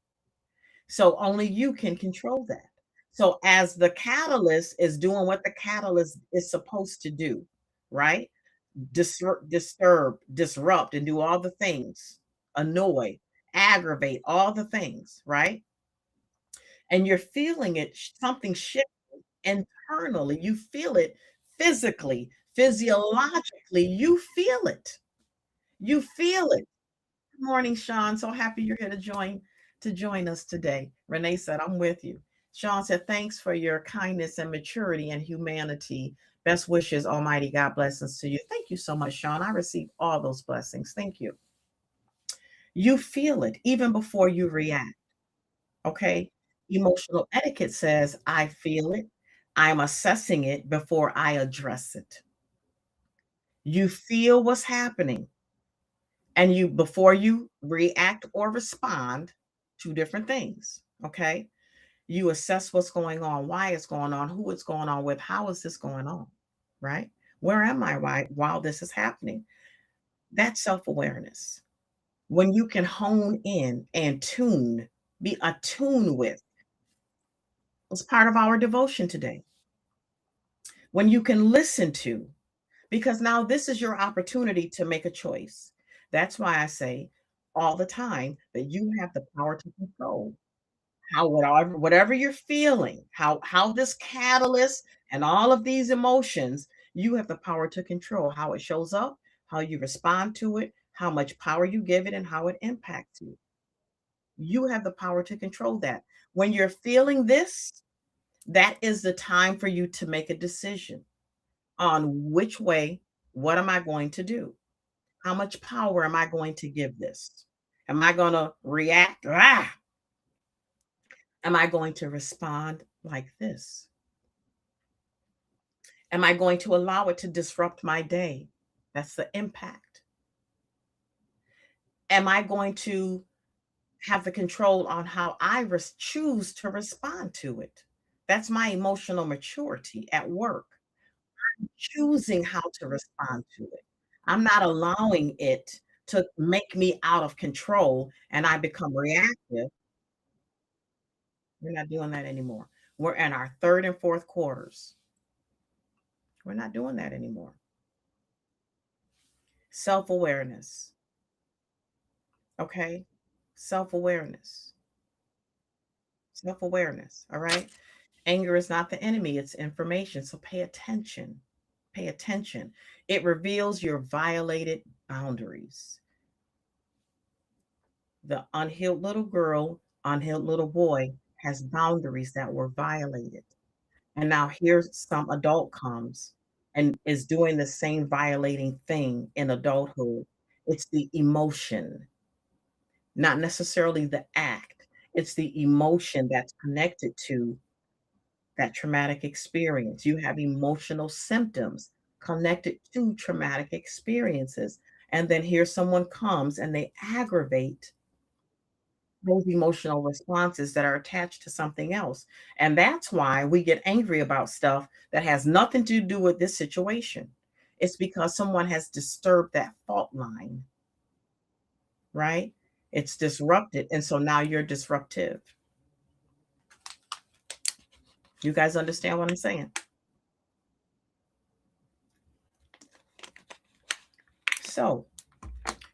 So only you can control that. So as the catalyst is doing what the catalyst is supposed to do, right? Disturb, disrupt, and do all the things, annoy, aggravate, all the things, right? And you're feeling it, something shift internally. You feel it physically, physiologically, you feel it. You feel it. Good morning, Sean. So happy you're here to join us today. Renee said, I'm with you. Sean said, thanks for your kindness and maturity and humanity. Best wishes, Almighty God blessings to you. Thank you so much, Sean. I receive all those blessings. Thank you. You feel it even before you react. Okay. Emotional etiquette says, I feel it. I'm assessing it before I address it. You feel what's happening. And you, before you react or respond, two different things. Okay. You assess what's going on, why it's going on, who it's going on with, how is this going on, right? Where am I while this is happening? That's self awareness. When you can hone in and tune, be attuned with, was part of our devotion today. When you can listen to, because now this is your opportunity to make a choice. That's why I say all the time that you have the power to control how whatever you're feeling, how this catalyst and all of these emotions, you have the power to control how it shows up, how you respond to it, how much power you give it, and how it impacts you. You have the power to control that. When you're feeling this, that is the time for you to make a decision on which way, what am I going to do? How much power am I going to give this? Am I going to react? Ah! Am I going to respond like this? Am I going to allow it to disrupt my day? That's the impact. Am I going to have the control on how I choose to respond to it? That's my emotional maturity at work. Choosing how to respond to it. I'm not allowing it to make me out of control and I become reactive. We're not doing that anymore. We're in our third and fourth quarters. We're not doing that anymore. Self awareness. Okay. Self awareness. Self awareness. All right. Anger is not the enemy, it's information. So pay attention. Pay attention. It reveals your violated boundaries. The unhealed little girl, unhealed little boy has boundaries that were violated. And now here's some adult comes and is doing the same violating thing in adulthood. It's the emotion, not necessarily the act. It's the emotion that's connected to that traumatic experience. You have emotional symptoms connected to traumatic experiences. And then here someone comes and they aggravate those emotional responses that are attached to something else. And that's why we get angry about stuff that has nothing to do with this situation. It's because someone has disturbed that fault line, right? It's disrupted. And so now you're disruptive. You guys understand what I'm saying? So,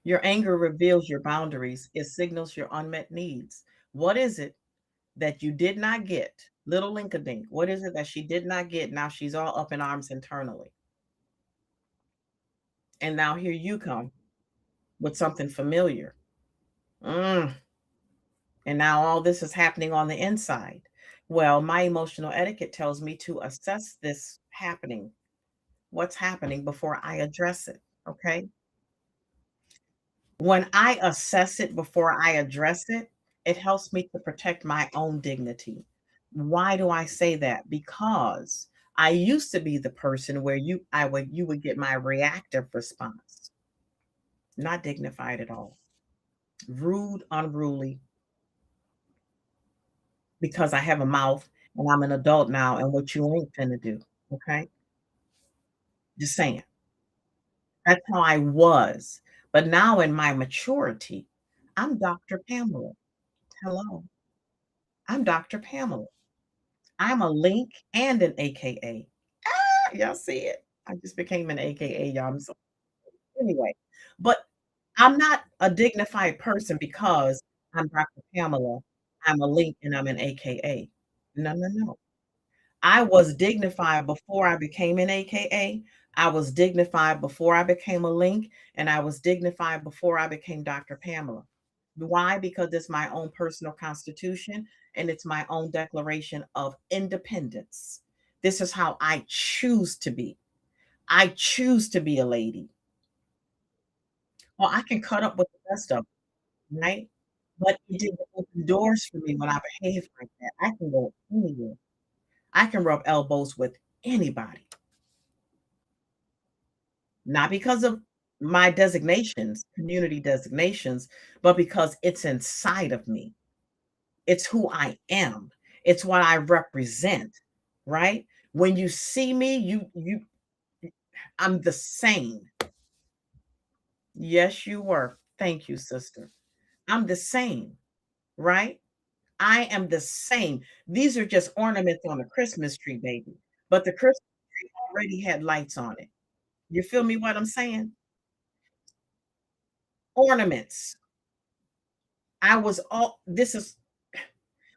your anger reveals your boundaries, it signals your unmet needs. What is it that you did not get? Little Linkadink, what is it that she did not get? Now she's all up in arms internally. And now here you come with something familiar. Mm, and now all this is happening on the inside. Well, my emotional etiquette tells me to assess this happening, what's happening before I address it. Okay. When I assess it before I address it, it helps me to protect my own dignity. Why do I say that? Because I used to be the person where you would get my reactive response, not dignified at all. Rude, unruly, because I have a mouth and I'm an adult now and what you ain't finna do. Okay. Just saying. That's how I was. But now in my maturity, I'm Dr. Pamela. Hello. I'm Dr. Pamela. I'm a link and an AKA. Ah, y'all see it? I just became an AKA, y'all. I'm so anyway. But I'm not a dignified person because I'm Dr. Pamela. I'm a link and I'm an AKA. No, no, no. I was dignified before I became an AKA. I was dignified before I became a link, and I was dignified before I became Dr. Pamela. Why? Because it's my own personal constitution and it's my own declaration of independence. This is how I choose to be. I choose to be a lady. Well, I can cut up with the best of them, right? But it didn't open doors for me when I behave like that. I can go anywhere. I can rub elbows with anybody. Not because of my designations, community designations, but because it's inside of me. It's who I am. It's what I represent, right? When you see me, you I'm the same. Yes, you were. Thank you, sister. I'm the same, right? I am the same. These are just ornaments on a Christmas tree, baby. But the Christmas tree already had lights on it. You feel me what I'm saying? Ornaments. I was all this is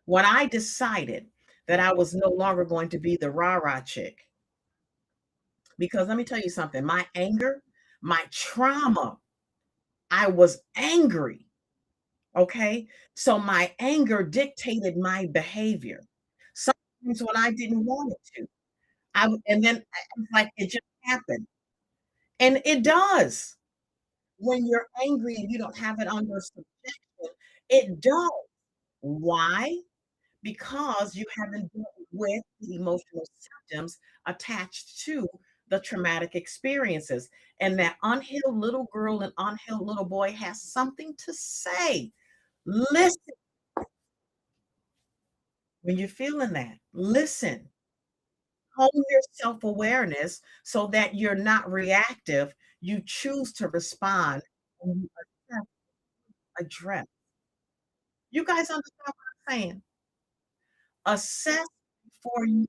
when I decided that I was no longer going to be the rah-rah chick, because let me tell you something, my anger, my trauma, I was angry. Okay. So my anger dictated my behavior. Sometimes when I didn't want it to. And then it's like it just happened. And it does. When you're angry and you don't have it under subjection, it does. Why? Because you haven't dealt with the emotional symptoms attached to the traumatic experiences. And that unhealed little girl and unhealed little boy has something to say. Listen when you're feeling that. Listen, hone your self awareness so that you're not reactive. You choose to respond and you address. You guys understand what I'm saying? Assess before you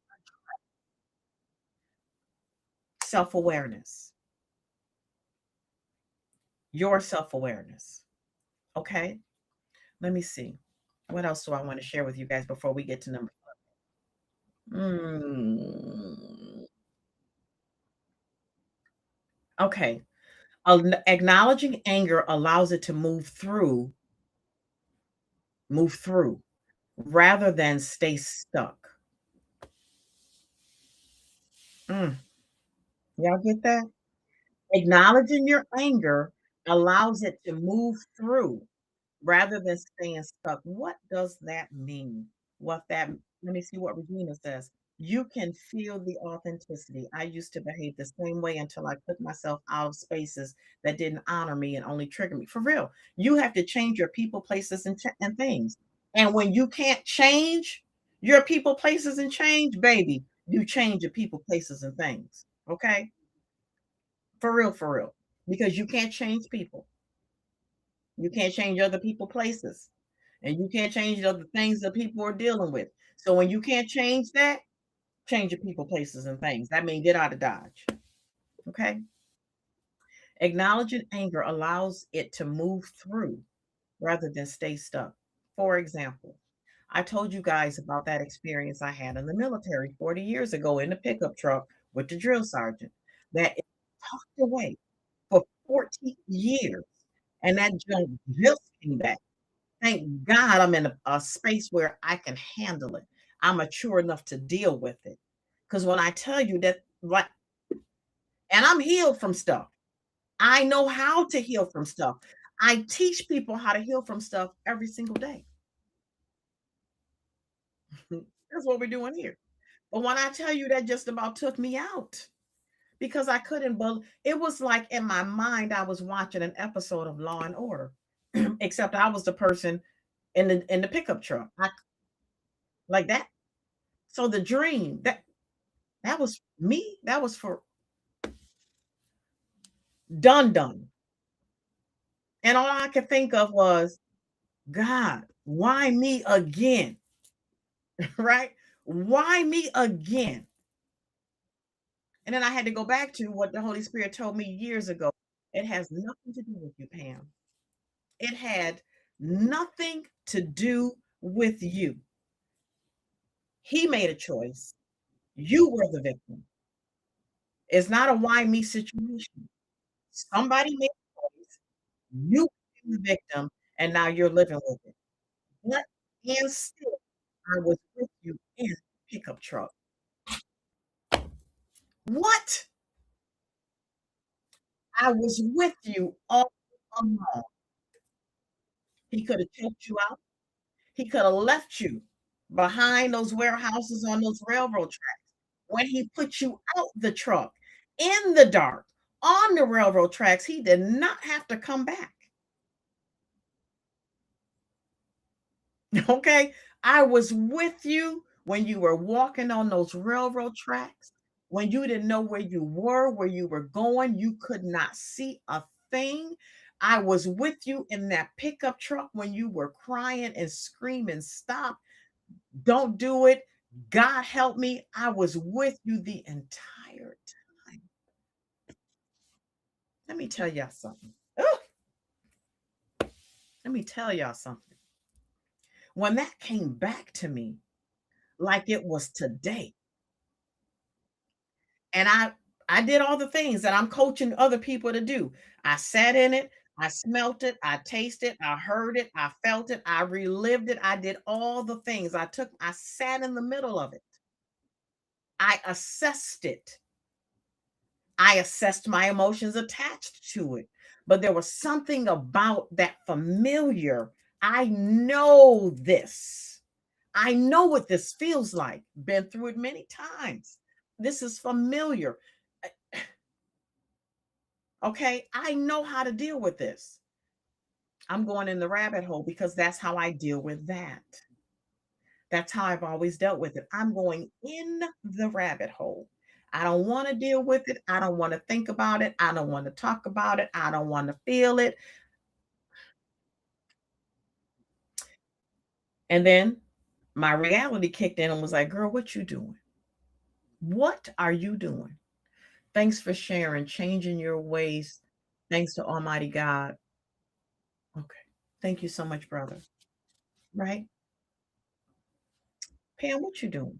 self awareness, your self awareness. Okay. Let me see. What else do I want to share with you guys before we get to number? Mm, okay. Acknowledging anger allows it to move through, move through. rather than stay stuck. Mm, y'all get that? Acknowledging your anger allows it to move through rather than staying stuck. What does that mean? What that Let me see what Regina says. You can feel the authenticity. I used to behave the same way until I took myself out of spaces that didn't honor me and only trigger me. For real, you have to change your people, places, and things. And when you can't change your people, places, and change, baby, you change your people, places, and things. Okay, for real, because you can't change people. You can't change other people, places, and you can't change other things that people are dealing with. So when you can't change that, change your people, places, and things. That means get out of Dodge. Okay. Acknowledging anger allows it to move through rather than stay stuck. For example, I told you guys about that experience I had in the military 40 years ago in the pickup truck with the drill sergeant that is tucked away for 14 years. And that junk just came back. Thank God I'm in a space where I can handle it. I'm mature enough to deal with it. Because when I tell you that, like, and I'm healed from stuff, I know how to heal from stuff. I teach people how to heal from stuff every single day. That's what we're doing here. But when I tell you that just about took me out because I couldn't believe it was like in my mind, I was watching an episode of Law and Order, except I was the person in the pickup truck. Like that. So the dream that was me. That was for done. And all I could think of was, God, why me again? Right? Why me again? And then I had to go back to what the Holy Spirit told me years ago. It has nothing to do with you, Pam. It had nothing to do with you. He made a choice. You were the victim. It's not a why me situation. Somebody made a choice. You became the victim, and now you're living with it. But and still, I was with you in the pickup truck. What? I was with you all along. He could have choked you out. He could have left you behind those warehouses on those railroad tracks. When he put you out the truck in the dark on the railroad tracks, he did not have to come back. Okay. I was with you when you were walking on those railroad tracks, when you didn't know where you were, where you were going, you could not see a thing. I was with you in that pickup truck when you were crying and screaming, stop, don't do it. God help me. I was with you the entire time. Let me tell y'all something. Ugh, let me tell y'all something. When that came back to me like it was today, and I did all the things that I'm coaching other people to do. I sat in it, I smelt it, I tasted, I heard it, I felt it, I relived it. I did all the things. I sat in the middle of it. I assessed it. I assessed my emotions attached to it. But there was something about that familiar. I know this. I know what this feels like. Been through it many times. This is familiar. Okay, I know how to deal with this. I'm going in the rabbit hole because that's how I deal with that. That's how I've always dealt with it. I'm going in the rabbit hole. I don't want to deal with it. I don't want to think about it. I don't want to talk about it. I don't want to feel it. And then my reality kicked in and was like, girl, what you doing? What are you doing? Thanks for sharing, changing your ways. Thanks to Almighty God. Okay. Thank you so much, brother. Right? Pam, what you doing?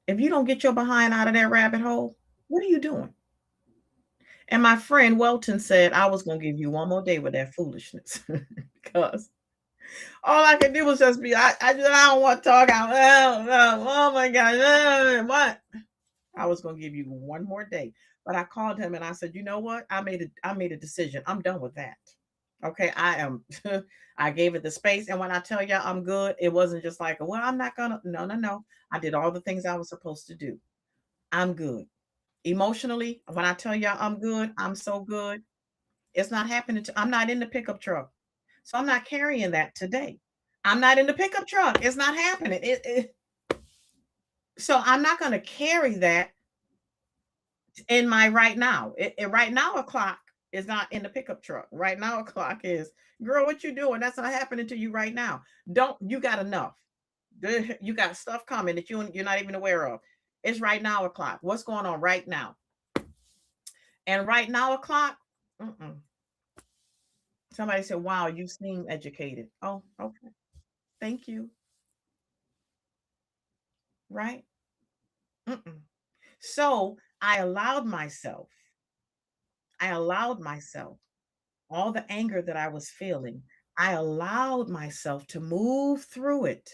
If you don't get your behind out of that rabbit hole, what are you doing? And my friend Welton said, I was going to give you one more day with that foolishness because All I could do was just be, I don't want to talk. Oh my God. What? I was going to give you one more day. But I called him and I said, you know what? I made a decision. I'm done with that. Okay. I am, I gave it the space. And when I tell you I'm good, it wasn't just like, well, I'm not going to, no, no, no. I did all the things I was supposed to do. I'm good. Emotionally, when I tell y'all I'm good, I'm so good. It's not happening I'm not in the pickup truck. So I'm not carrying that today. I'm not in the pickup truck. It's not happening. So I'm not going to carry that in my right now. Right now o'clock is not in the pickup truck. Right now o'clock is, girl, what you doing? That's not happening to you right now. Don't you got enough. You got stuff coming that you're not even aware of. It's right now o'clock. What's going on right now? And right now o'clock, mm-mm. Somebody said, wow, you seem educated. Oh, okay. Thank you. Right? Mm-mm. So I allowed myself all the anger that I was feeling. I allowed myself to move through it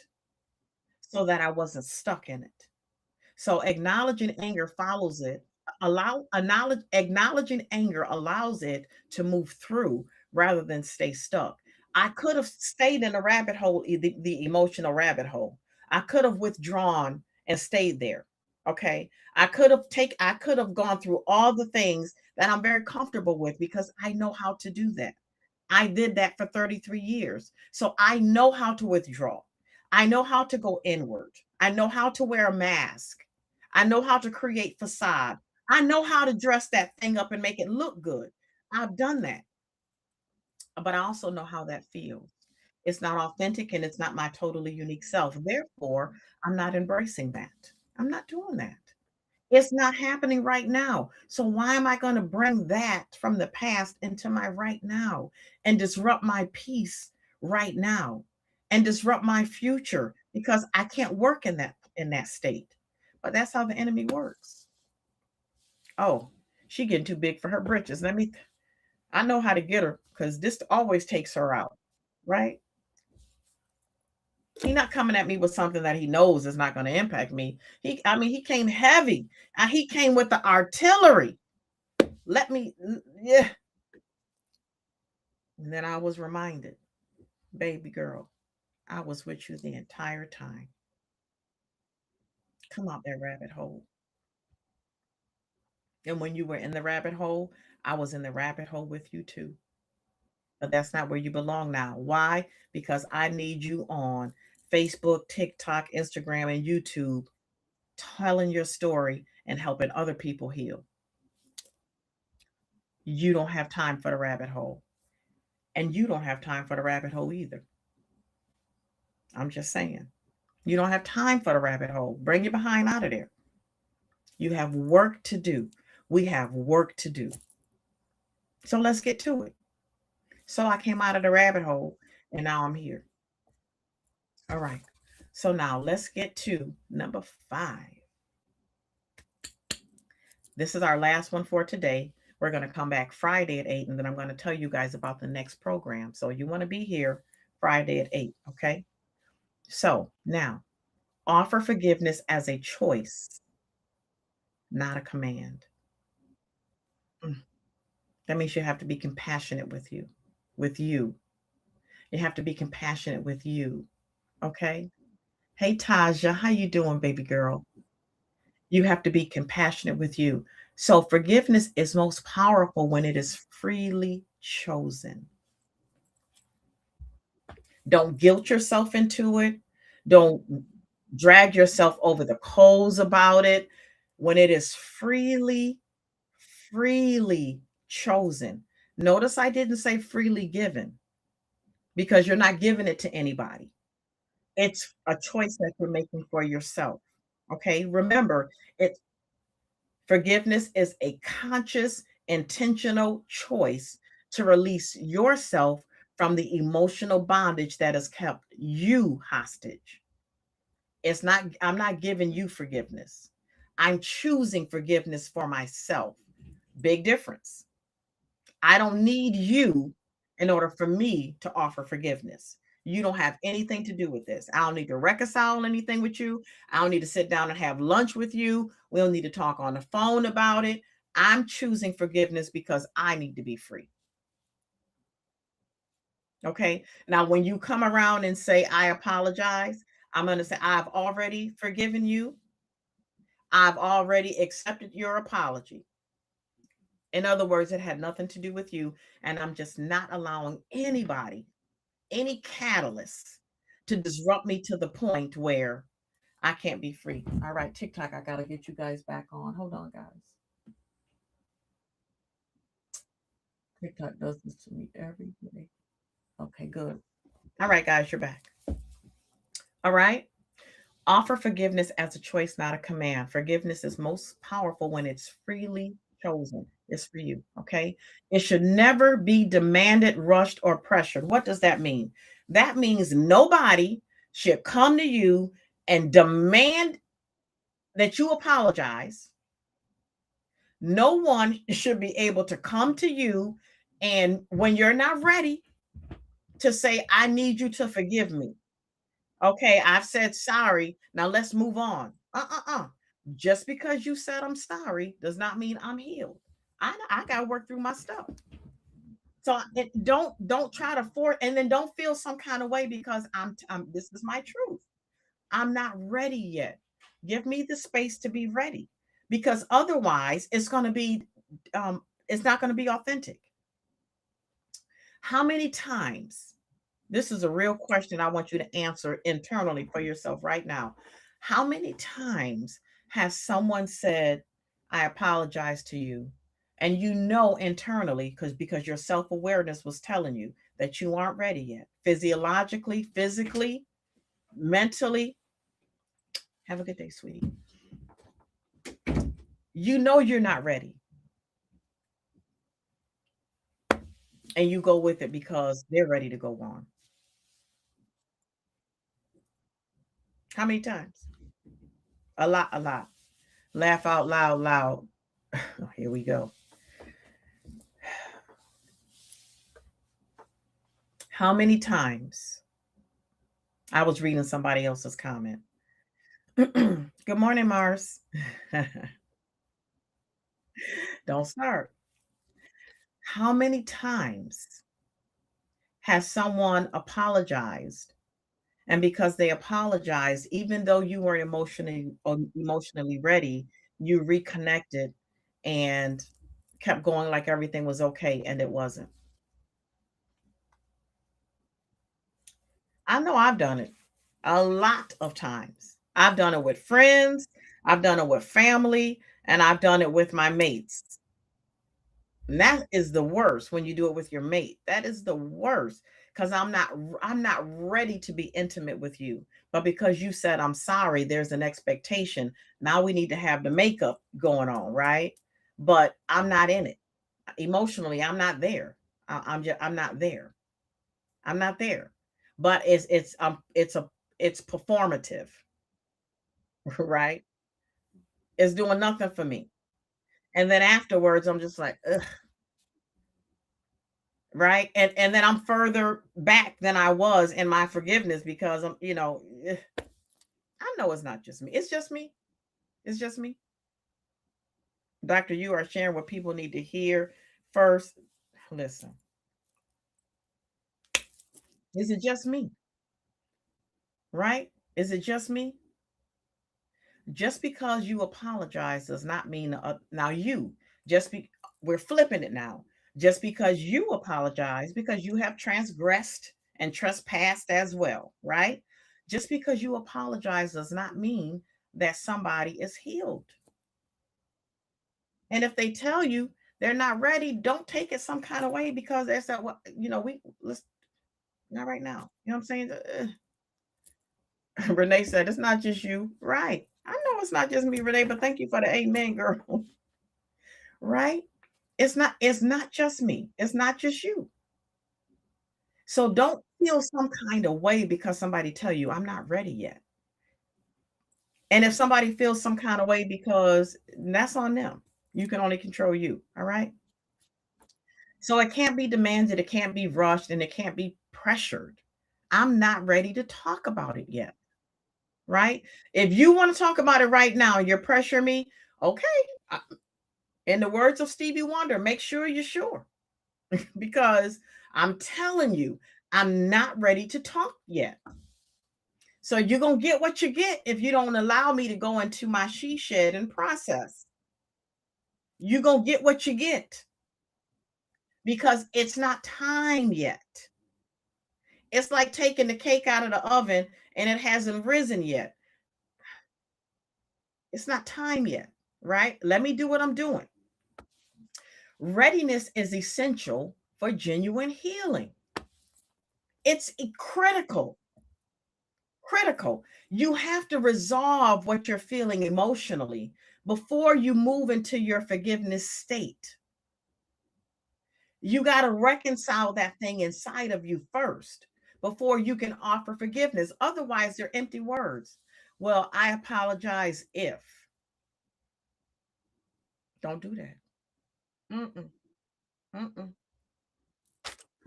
so that I wasn't stuck in it. So acknowledging anger follows it. Acknowledging anger allows it to move through rather than stay stuck. I could have stayed in the rabbit hole, the emotional rabbit hole. I could have withdrawn and stayed there. Okay. I could have gone through all the things that I'm very comfortable with because I know how to do that. I did that for 33 years. So I know how to withdraw. I know how to go inward. I know how to wear a mask. I know how to create facade. I know how to dress that thing up and make it look good. I've done that, but I also know how that feels. It's not authentic and it's not my totally unique self. Therefore, I'm not embracing that. I'm not doing that. It's not happening right now. So why am I going to bring that from the past into my right now and disrupt my peace right now and disrupt my future because I can't work in that state. But that's how the enemy works. Oh, she getting too big for her britches. I know how to get her cuz this always takes her out, right? He not coming at me with something that he knows is not going to impact me. He came heavy. He came with the artillery. Yeah. And then I was reminded, baby girl, I was with you the entire time. Come out that rabbit hole. And when you were in the rabbit hole, I was in the rabbit hole with you too. But that's not where you belong now. Why? Because I need you on Facebook, TikTok, Instagram, and YouTube telling your story and helping other people heal. You don't have time for the rabbit hole. And you don't have time for the rabbit hole either. I'm just saying. You don't have time for the rabbit hole. Bring your behind out of there. You have work to do. We have work to do. So let's get to it. So I came out of the rabbit hole and now I'm here. All right. So now let's get to number 5. This is our last one for today. We're going to come back Friday at 8, and then I'm going to tell you guys about the next program. So you want to be here Friday at 8. Okay. So now offer forgiveness as a choice, not a command. Mm. That means you have to be compassionate with you, with you. You have to be compassionate with you. Okay. Hey Taja, how you doing, baby girl? You have to be compassionate with you. So forgiveness is most powerful when it is freely chosen. Don't guilt yourself into it. Don't drag yourself over the coals about it. When it is freely chosen. Notice I didn't say freely given because you're not giving it to anybody. It's a choice that you're making for yourself. Okay. Remember, it's forgiveness is a conscious, intentional choice to release yourself from the emotional bondage that has kept you hostage. I'm not giving you forgiveness. I'm choosing forgiveness for myself. Big difference. I don't need you in order for me to offer forgiveness. You don't have anything to do with this. I don't need to reconcile anything with you. I don't need to sit down and have lunch with you. We don't need to talk on the phone about it. I'm choosing forgiveness because I need to be free. Okay. Now, when you come around and say, I apologize, I'm going to say, I've already forgiven you. I've already accepted your apology. In other words, it had nothing to do with you. And I'm just not allowing anybody, any catalyst to disrupt me to the point where I can't be free. All right, TikTok, I got to get you guys back on. Hold on, guys. TikTok does this to me every day. Okay, good. All right, guys, you're back. All right. Offer forgiveness as a choice, not a command. Forgiveness is most powerful when it's freely chosen. It's for you. Okay. It should never be demanded, rushed, or pressured. What does that mean? That means nobody should come to you and demand that you apologize. No one should be able to come to you and when you're not ready to say, I need you to forgive me. Okay, I've said sorry. Now let's move on. Just because you said I'm sorry does not mean I'm healed. I got to work through my stuff. So don't try to force, and then don't feel some kind of way because I'm this is my truth. I'm not ready yet. Give me the space to be ready because otherwise it's not going to be authentic. How many times, this is a real question I want you to answer internally for yourself right now. How many times has someone said, I apologize to you? And you know internally, because your self-awareness was telling you that you aren't ready yet. Physiologically, physically, mentally. Have a good day, sweetie. You know you're not ready. And you go with it because they're ready to go on. How many times? A lot, a lot. Laugh out loud, loud. Here we go. How many times? I was reading somebody else's comment. Good morning, Mars. Don't start. How many times has someone apologized? And because they apologized, even though you weren't emotionally ready, you reconnected and kept going like everything was okay, and it wasn't. I know I've done it a lot of times. I've done it with friends, I've done it with family, and I've done it with my mates. And that is the worst when you do it with your mate. That is the worst because I'm not ready to be intimate with you. But because you said I'm sorry, there's an expectation. Now we need to have the makeup going on, right? But I'm not in it. Emotionally, I'm not there. I'm not there. I'm not there. But it's performative, right? It's doing nothing for me. And then afterwards, I'm just like, ugh, right? And then I'm further back than I was in my forgiveness because I know it's not just me. It's just me. It's just me. Doctor, you are sharing what people need to hear first. Listen, is it just me? Right? Is it just me? Just because you apologize does not mean now you just be we're flipping it now. Just because you apologize because you have transgressed and trespassed as well, right? Just because you apologize does not mean that somebody is healed. And if they tell you they're not ready, don't take it some kind of way because that's that what we let's not right now. You know what I'm saying? Renee said it's not just you. Right. I know it's not just me, Renee, but thank you for the amen, girl. Right? It's not just me. It's not just you. So don't feel some kind of way because somebody tell you I'm not ready yet. And if somebody feels some kind of way because that's on them. You can only control you. All right? So it can't be demanded, it can't be rushed, and it can't be pressured. I'm not ready to talk about it yet, right? If you want to talk about it right now, you're pressuring me. Okay. I- In the words of Stevie Wonder, make sure you're sure because I'm telling you, I'm not ready to talk yet. So you're going to get what you get if you don't allow me to go into my she shed and process. You're going to get what you get because it's not time yet. It's like taking the cake out of the oven and it hasn't risen yet. It's not time yet, right? Let me do what I'm doing. Readiness is essential for genuine healing. It's critical, critical. You have to resolve what you're feeling emotionally before you move into your forgiveness state. You got to reconcile that thing inside of you first before you can offer forgiveness. Otherwise, they're empty words. Well, I apologize if. Don't do that. Mm-mm, mm-mm,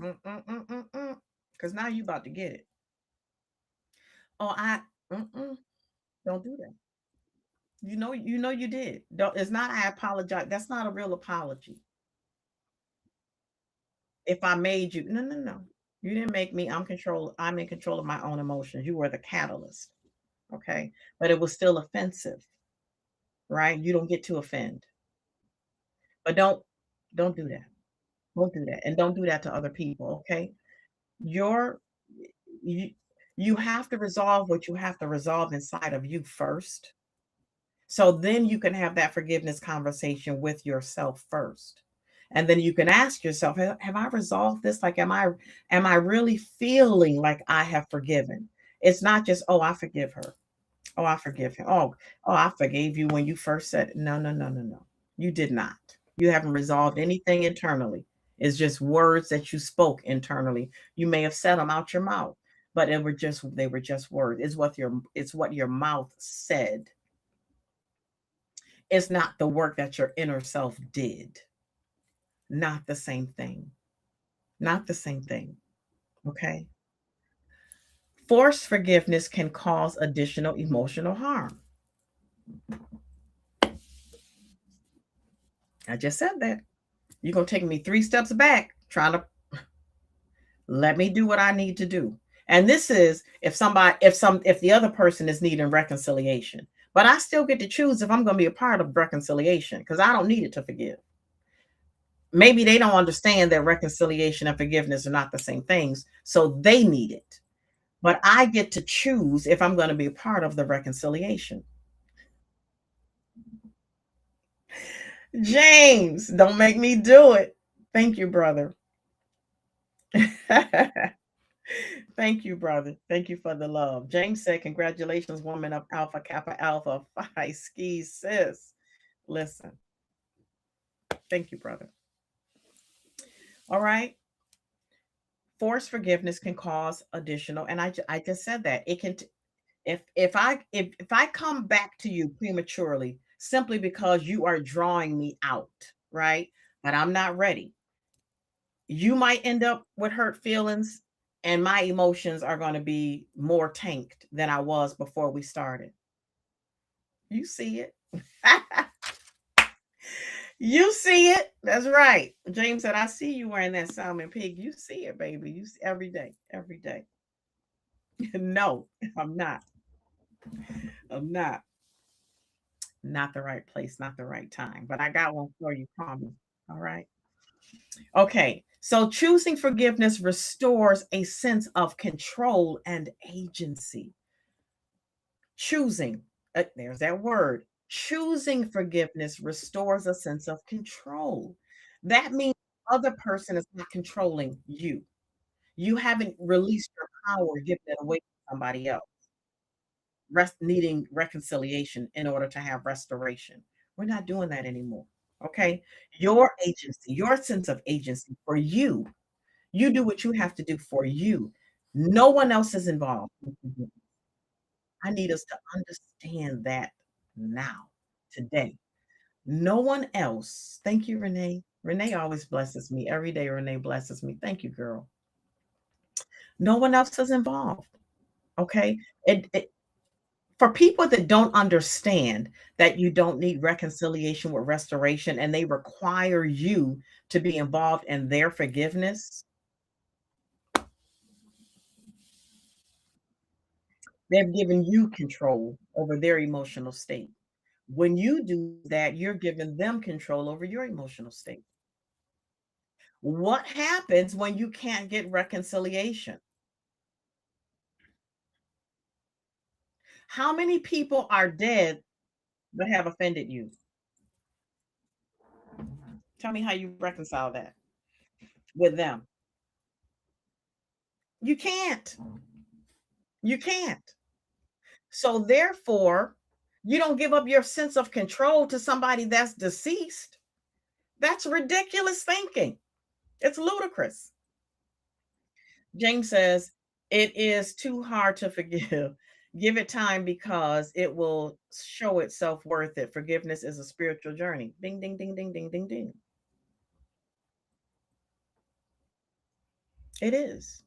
mm-mm, mm-mm, mm. Because now you about to get it. Oh, mm-mm, don't do that. You know you did. Don't, it's not I apologize. That's not a real apology. If I made you, no, no, no. You didn't make me. I'm in control of my own emotions. You were the catalyst. Okay. But it was still offensive, right? You don't get to offend. But don't do that. Don't do that. And don't do that to other people. Okay. You're you you have to resolve what you have to resolve inside of you first. So then you can have that forgiveness conversation with yourself first. And then you can ask yourself, have I resolved this? Like, am I really feeling like I have forgiven? It's not just, oh, I forgive her. Oh, I forgive him. Oh, I forgave you when you first said, no, no, no, no, no. You did not. You haven't resolved anything internally. It's just words that you spoke internally. You may have said them out your mouth, but they were just words. It's what your mouth said. It's not the work that your inner self did. Not the same thing. Not the same thing. Okay. Forced forgiveness can cause additional emotional harm. I just said that. You're going to take me 3 steps back trying to let me do what I need to do. And this is if the other person is needing reconciliation. But I still get to choose if I'm going to be a part of reconciliation because I don't need it to forgive. Maybe they don't understand that reconciliation and forgiveness are not the same things, so they need it. But I get to choose if I'm going to be a part of the reconciliation. James, don't make me do it. Thank you, brother. Thank you, brother. Thank you for the love. James said, congratulations, woman of Alpha Kappa Alpha Phi Ski sis. Listen, thank you, brother. All right. Forced forgiveness can cause additional, and I just said that it can if I come back to you prematurely simply because you are drawing me out, right? But I'm not ready. You might end up with hurt feelings and my emotions are going to be more tanked than I was before we started. You see it. You see it. That's right. James said, I see you wearing that salmon pig. You see it, baby. You see every day. Every day. No, I'm not. I'm not. Not the right place, not the right time. But I got one for you, promise. All right. Okay. So choosing forgiveness restores a sense of control and agency. Choosing, there's that word. Choosing forgiveness restores a sense of control. That means the other person is not controlling you. You haven't released your power, given it away to somebody else, needing reconciliation in order to have restoration. We're not doing that anymore. Okay. Your agency, your sense of agency for you, you do what you have to do for you. No one else is involved. I need us to understand that now, today. No one else. Thank you, Renee. Renee always blesses me. Every day, Renee blesses me. Thank you, girl. No one else is involved. Okay. It for people that don't understand that you don't need reconciliation with restoration and they require you to be involved in their forgiveness, they've given you control over their emotional state. When you do that, you're giving them control over your emotional state. What happens when you can't get reconciliation? How many people are dead that have offended you? Tell me how you reconcile that with them. You can't. You can't. So therefore, you don't give up your sense of control to somebody that's deceased. That's ridiculous thinking. It's ludicrous. James says, it is too hard to forgive. Give it time because it will show itself worth it. Forgiveness is a spiritual journey. Ding, ding, ding, ding, ding, ding, ding. It is.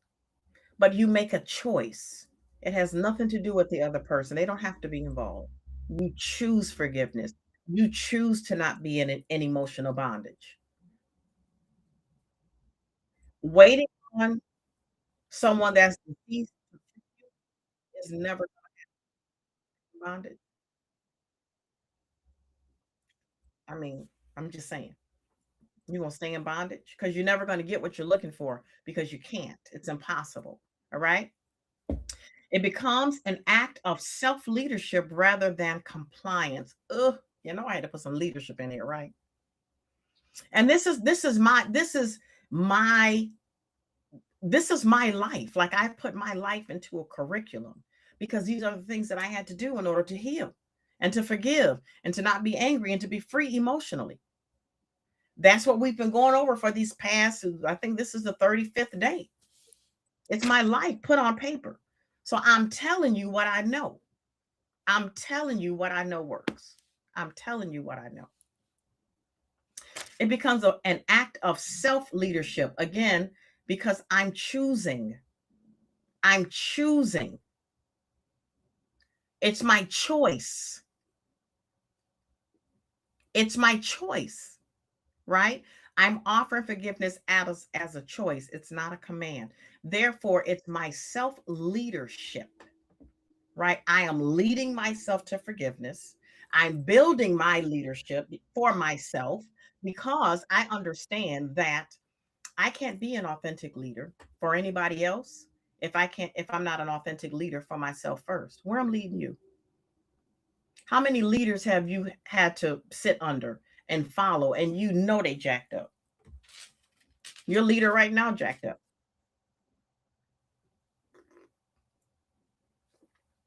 But you make a choice. It has nothing to do with the other person. They don't have to be involved. You choose forgiveness. You choose to not be in an emotional bondage. Waiting on someone that's deceased is never bondage. I mean, I'm just saying. You're gonna stay in bondage because you're never gonna get what you're looking for because you can't. It's impossible. All right. It becomes an act of self-leadership rather than compliance. Ugh, I had to put some leadership in here, right? And my this is my life. Like I put my life into a curriculum because these are the things that I had to do in order to heal and to forgive and to not be angry and to be free emotionally. That's what we've been going over for these past, I think this is the 35th day. It's my life put on paper. So I'm telling you what I know. I'm telling you what I know works. I'm telling you what I know. It becomes an act of self leadership again because I'm choosing. I'm choosing. It's my choice. It's my choice, right? I'm offering forgiveness as a choice. It's not a command. Therefore, it's my self leadership, right? I am leading myself to forgiveness. I'm building my leadership for myself because I understand that I can't be an authentic leader for anybody else if I'm not an authentic leader for myself first. Where I'm leading you. How many leaders have you had to sit under and follow and they jacked up? Your leader right now jacked up.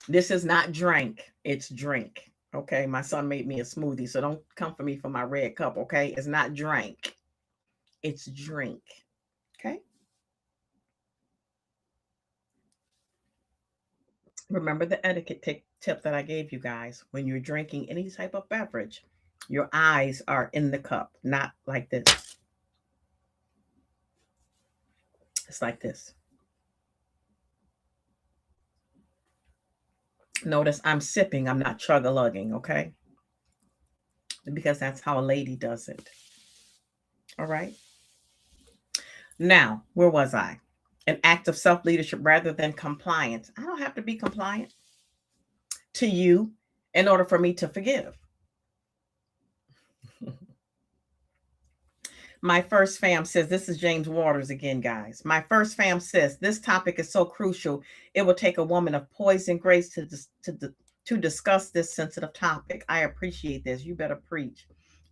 This is not drink, it's drink. Okay, my son made me a smoothie, so don't come for me for my red cup, okay? It's not drink, it's drink. Okay? Remember the etiquette tip that I gave you guys. When you're drinking any type of beverage, your eyes are in the cup, not like this. It's like this. Notice I'm sipping, I'm not chug a lugging, okay? Because that's how a lady does it. All right. Now, where was I? An act of self leadership rather than compliance. I don't have to be compliant to you in order for me to forgive. My first fam says, this is James Waters again, guys. My first fam says, this topic is so crucial. It will take a woman of poise and grace to discuss this sensitive topic. I appreciate this. You better preach.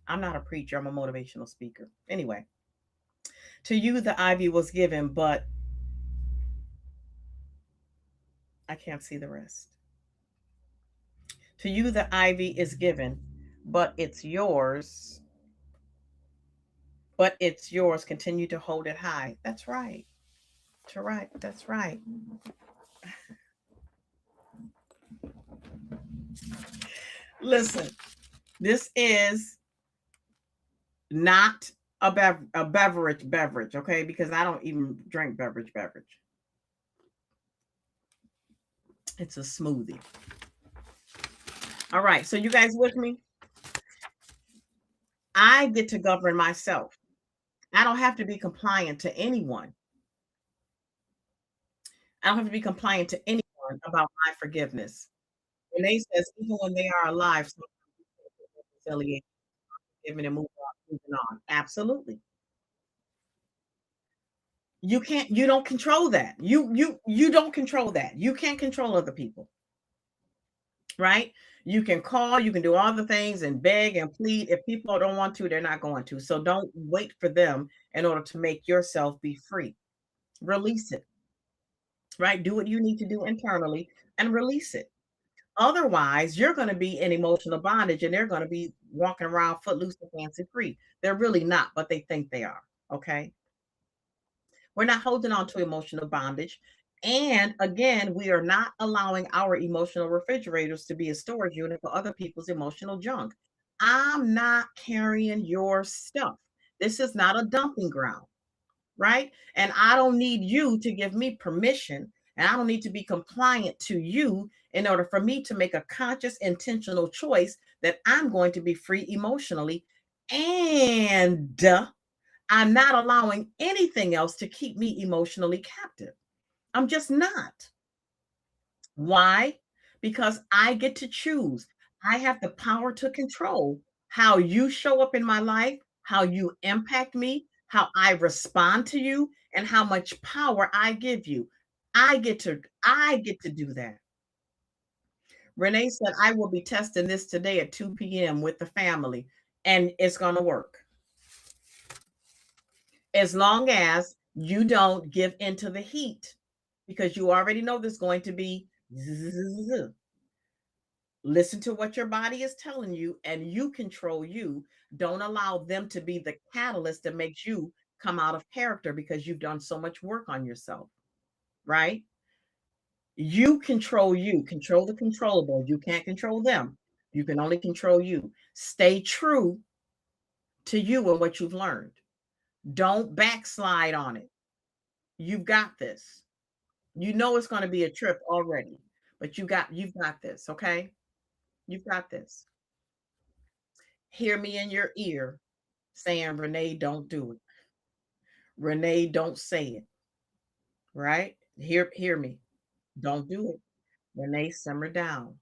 I'm not a preacher, I'm a motivational speaker. Anyway, to you, the ivy was given, but I can't see the rest. To you, the ivy is given, but it's yours. But it's yours. Continue to hold it high. That's right. That's right. That's right. Listen, this is not a beverage, okay? Because I don't even drink beverage. It's a smoothie. All right. So you guys with me? I get to govern myself. I don't have to be compliant to anyone. I don't have to be compliant to anyone about my forgiveness. Renee says, even when they are alive, sometimes reconciliation, forgiving and moving on. Absolutely. You don't control that. You don't control that. You can't control other people, right? You can call, you can do all the things and beg and plead. If people don't want to, they're not going to. So don't wait for them in order to make yourself be free. Release it, right? Do what you need to do internally and release it. Otherwise, you're going to be in emotional bondage and they're going to be walking around footloose and fancy free. They're really not, but they think they are. Okay. We're not holding on to emotional bondage. And again, we are not allowing our emotional refrigerators to be a storage unit for other people's emotional junk. I'm not carrying your stuff. This is not a dumping ground, right? And I don't need you to give me permission, and I don't need to be compliant to you in order for me to make a conscious, intentional choice that I'm going to be free emotionally. And I'm not allowing anything else to keep me emotionally captive. I'm just not. Why? Because I get to choose. I have the power to control how you show up in my life, how you impact me, how I respond to you, and how much power I give you. I get to do that. Renee said I will be testing this today at 2 p.m. with the family, and it's going to work. As long as you don't give into the heat, because you already know there's going to be zzz. Listen to what your body is telling you and you control you. Don't allow them to be the catalyst that makes you come out of character because you've done so much work on yourself, right? You, control the controllable. You can't control them. You can only control you. Stay true to you and what you've learned. Don't backslide on it. You've got this. You know it's going to be a trip already, but you've got this, okay? You've got this. Hear me in your ear saying, Renee, don't do it. Renee, don't say it. Right? Hear me. Don't do it. Renee, simmer down.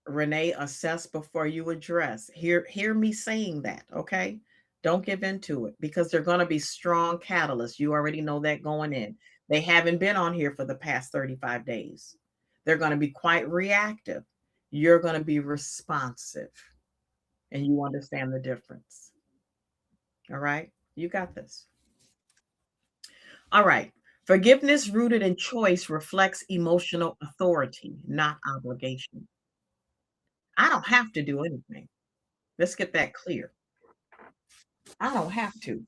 Renee, assess before you address. Hear me saying that, okay? Don't give into it because they're going to be strong catalysts. You already know that going in. They haven't been on here for the past 35 days. They're going to be quite reactive. You're going to be responsive and you understand the difference. All right? You got this. All right. Forgiveness rooted in choice reflects emotional authority, not obligation. I don't have to do anything. Let's get that clear. I don't have to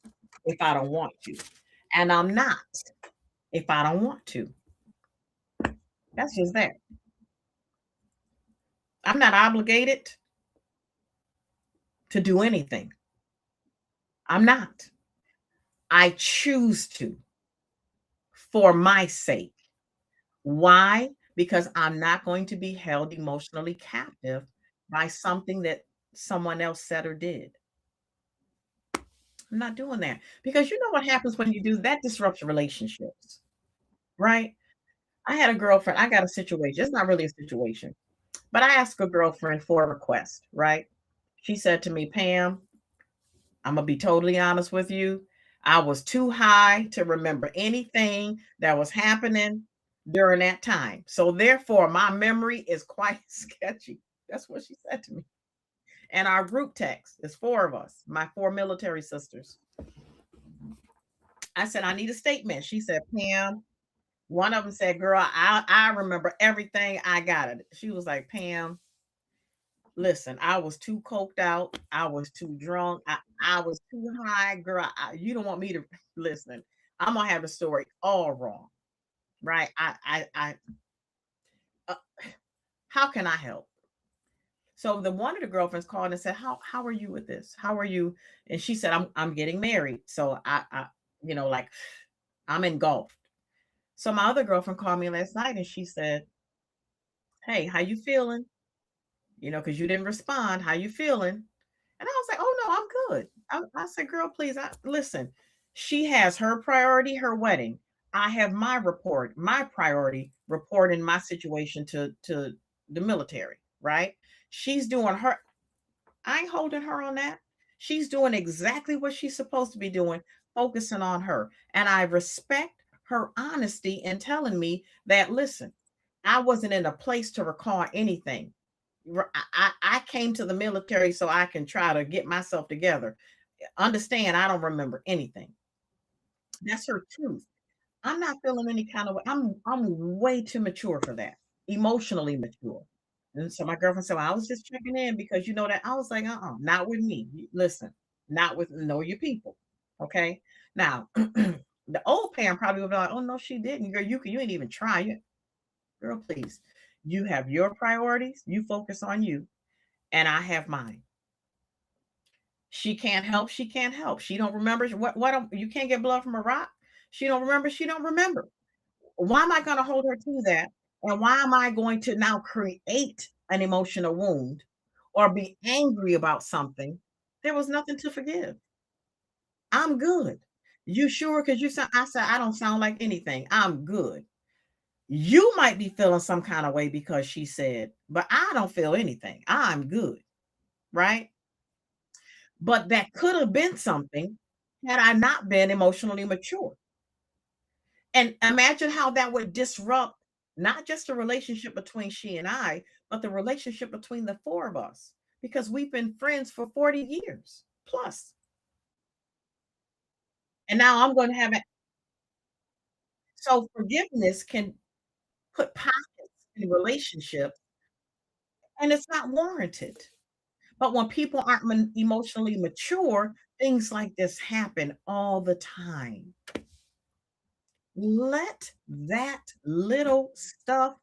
if I don't want to. And I'm not if I don't want to. That's just that. I'm not obligated to do anything. I'm not. I choose to for my sake. Why? Because I'm not going to be held emotionally captive by something that someone else said or did. I'm not doing that because you know what happens when you do that disrupts relationships, right? I had a girlfriend, I got a situation. It's not really a situation, but I asked a girlfriend for a request, right? She said to me, Pam, I'm going to be totally honest with you. I was too high to remember anything that was happening during that time. So therefore, my memory is quite sketchy. That's what she said to me. And our group text is four of us, my four military sisters. I said, I need a statement. She said, Pam, one of them said, girl, I remember everything. I got it. She was like, Pam, listen, I was too coked out. I was too drunk. I was too high. Girl, you don't want me to listen. I'm going to have the story all wrong. Right. Uh, how can I help? So the one of the girlfriends called and said, how are you with this? How are you? And she said, I'm getting married. So like I'm engulfed. So my other girlfriend called me last night and she said, Hey, how you feeling? Because you didn't respond. How you feeling? And I was like, oh no, I'm good. I said, girl, please, listen. She has her priority, her wedding. I have my priority, reporting my situation to the military, right? She's doing her. I ain't holding her on that. She's doing exactly what she's supposed to be doing, focusing on her. And I respect her honesty in telling me that, listen, I wasn't in a place to recall anything. I came to the military so I can try to get myself together. Understand, I don't remember anything. That's her truth. I'm not feeling any kind of way. I'm way too mature for that, emotionally mature. And so my girlfriend said, well, I was just checking in because you know that I was like, not with me. Listen, not with know your people. Okay. Now, the old parent probably would be like, oh no, she didn't. Girl, you ain't even try it. Girl, please. You have your priorities, you focus on you, and I have mine. She can't help, she can't help. She don't remember you can't get blood from a rock. She don't remember, she don't remember. Why am I going to hold her to that? And why am I going to now create an emotional wound or be angry about something? There was nothing to forgive. I'm good. You sure? Because you sound, I said, I don't sound like anything. I'm good. You might be feeling some kind of way because she said, but I don't feel anything. I'm good. Right. But that could have been something had I not been emotionally mature. And imagine how that would disrupt not just the relationship between she and I, but the relationship between the four of us because we've been friends for 40 years plus. And now I'm going to have it. So forgiveness can put pockets in relationships and it's not warranted. But when people aren't emotionally mature, things like this happen all the time. Let that little stuff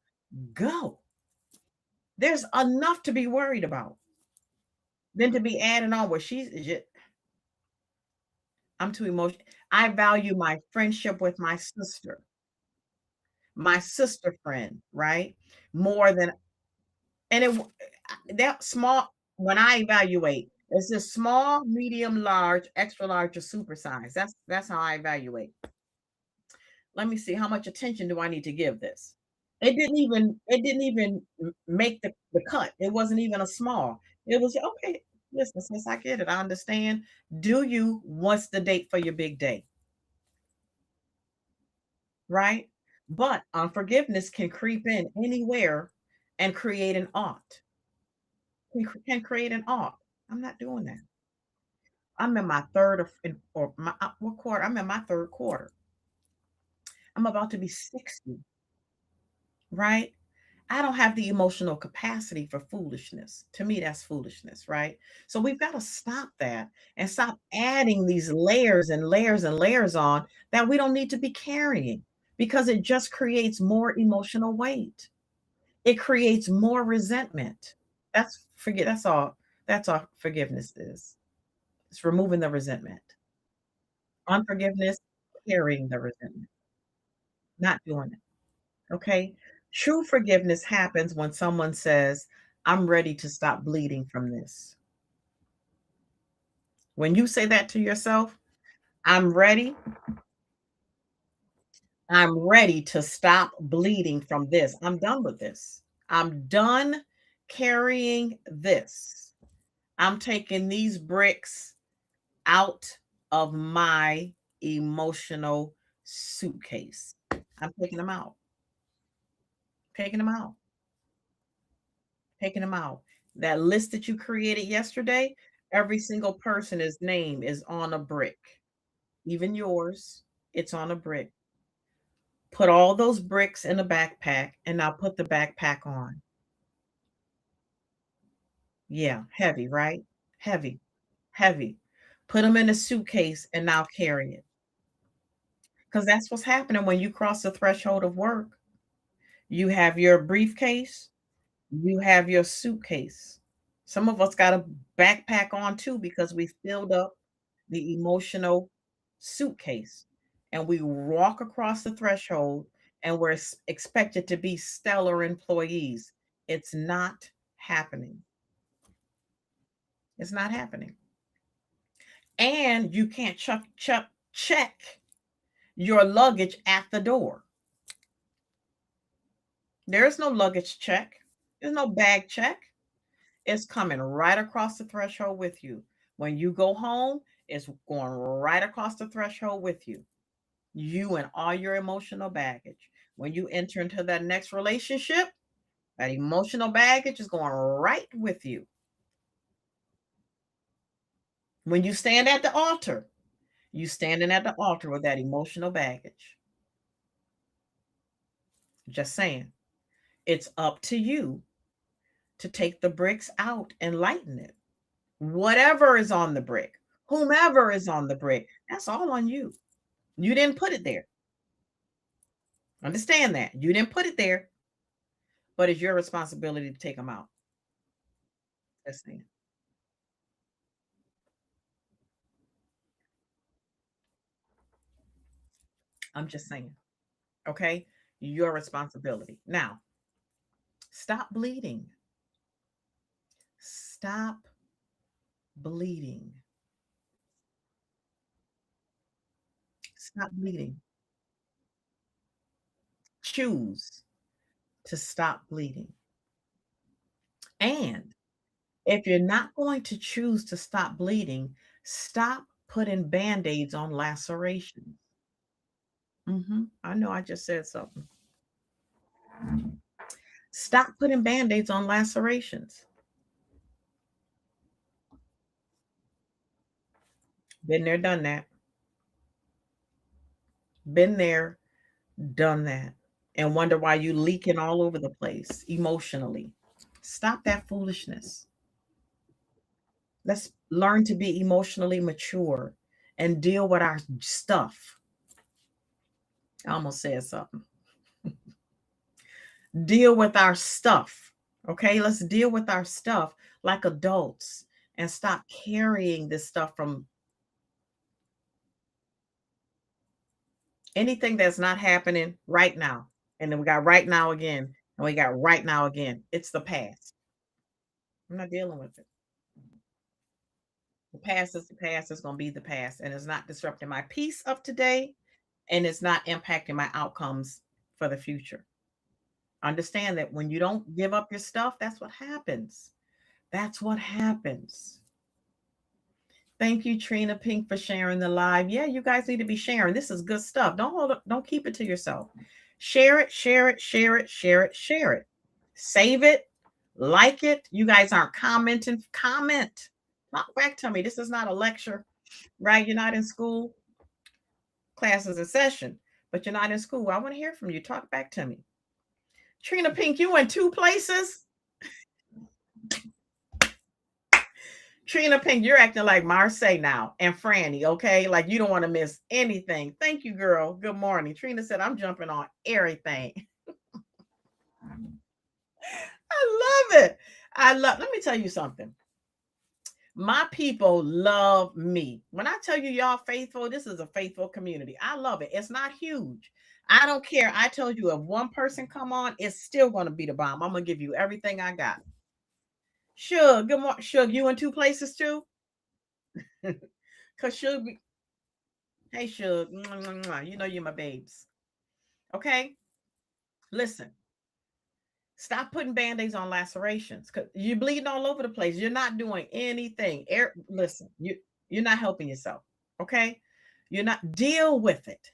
go. There's enough to be worried about than to be adding on what she's just, I'm too emotional. I value my friendship with my sister friend, right? More than and that small when I evaluate, it's this small, medium, large, extra large, or super size. That's how I evaluate. Let me see how much attention do I need to give this. It didn't even make the cut. It wasn't even a small. It was okay. Listen, since I get it, I understand. Do you what's the date for your big day? Right? But unforgiveness can creep in anywhere and create an ought. Can create an ought. I'm not doing that. I'm in my third or my what quarter? I'm in my third quarter. I'm about to be 60, right? I don't have the emotional capacity for foolishness. To me, that's foolishness, right? So we've got to stop that and stop adding these layers and layers and layers on that we don't need to be carrying because it just creates more emotional weight. It creates more resentment. That's all. That's all forgiveness is. It's removing the resentment. Unforgiveness, carrying the resentment, not doing it. Okay. True forgiveness happens when someone says, I'm ready to stop bleeding from this. When you say that to yourself, I'm ready, I'm ready to stop bleeding from this. I'm done with this. I'm done carrying this. I'm taking these bricks out of my emotional suitcase. I'm taking them out, taking them out, taking them out. That list that you created yesterday, every single person's name is on a brick, even yours. It's on a brick. Put all those bricks in a backpack and now put the backpack on. Yeah, heavy, right? Heavy, heavy. Put them in a suitcase and now carry it. Because that's what's happening when you cross the threshold of work. You have your briefcase, you have your suitcase. Some of us got a backpack on too because we filled up the emotional suitcase and we walk across the threshold and we're expected to be stellar employees. It's not happening. It's not happening. And you can't check your luggage at the door. There's no luggage check. There's no bag check. It's coming right across the threshold with you. When you go home, it's going right across the threshold with you. You and all your emotional baggage. When you enter into that next relationship, that emotional baggage is going right with you. When you stand at the altar, you standing at the altar with that emotional baggage. Just saying. It's up to you to take the bricks out and lighten it. Whatever is on the brick, whomever is on the brick, that's all on you. You didn't put it there. Understand that. You didn't put it there, but it's your responsibility to take them out. Just saying. I'm just saying. Okay? Your responsibility. Now, stop bleeding. Stop bleeding. Stop bleeding. Choose to stop bleeding. And if you're not going to choose to stop bleeding, stop putting band-aids on lacerations. I know I just said something. Stop putting band-aids on lacerations. Been there, done that. Been there, done that. And wonder why you leaking all over the place emotionally. Stop that foolishness. Let's learn to be emotionally mature and deal with our stuff. I almost said something. Deal with our stuff. Okay, let's deal with our stuff like adults and stop carrying this stuff from anything that's not happening right now. And then we got right now again, and we got right now again. It's the past. I'm not dealing with it. The past is the past. It's going to be the past, and it's not disrupting my peace of today, and it's not impacting my outcomes for the future. Understand that when you don't give up your stuff, that's what happens. That's what happens. Thank you, Trina Pink, for sharing the live. Yeah, you guys need to be sharing. This is good stuff. Don't hold it, don't keep it to yourself. Share it, share it, share it, share it, share it. Save it, like it. You guys aren't commenting. Comment. Talk back to me. This is not a lecture, right? You're not in school. Class is a session, but you're not in school. I want to hear from you. Talk back to me. Trina Pink, you in two places? Trina Pink, you're acting like Marseille now and Franny, okay? Like you don't want to miss anything. Thank you, girl. Good morning. Trina said, I'm jumping on everything. I love it. Let me tell you something. My people love me. When I tell you y'all faithful, this is a faithful community. I love it. It's not huge. I don't care. I told you if one person come on, it's still going to be the bomb. I'm going to give you everything I got. Suge, good morning. Suge, you in two places too? Because Suge be, hey, Suge, you know you're my babes. Okay? Listen, stop putting band-aids on lacerations because you're bleeding all over the place. You're not doing anything. Listen, you're not helping yourself. Okay? You're not deal with it.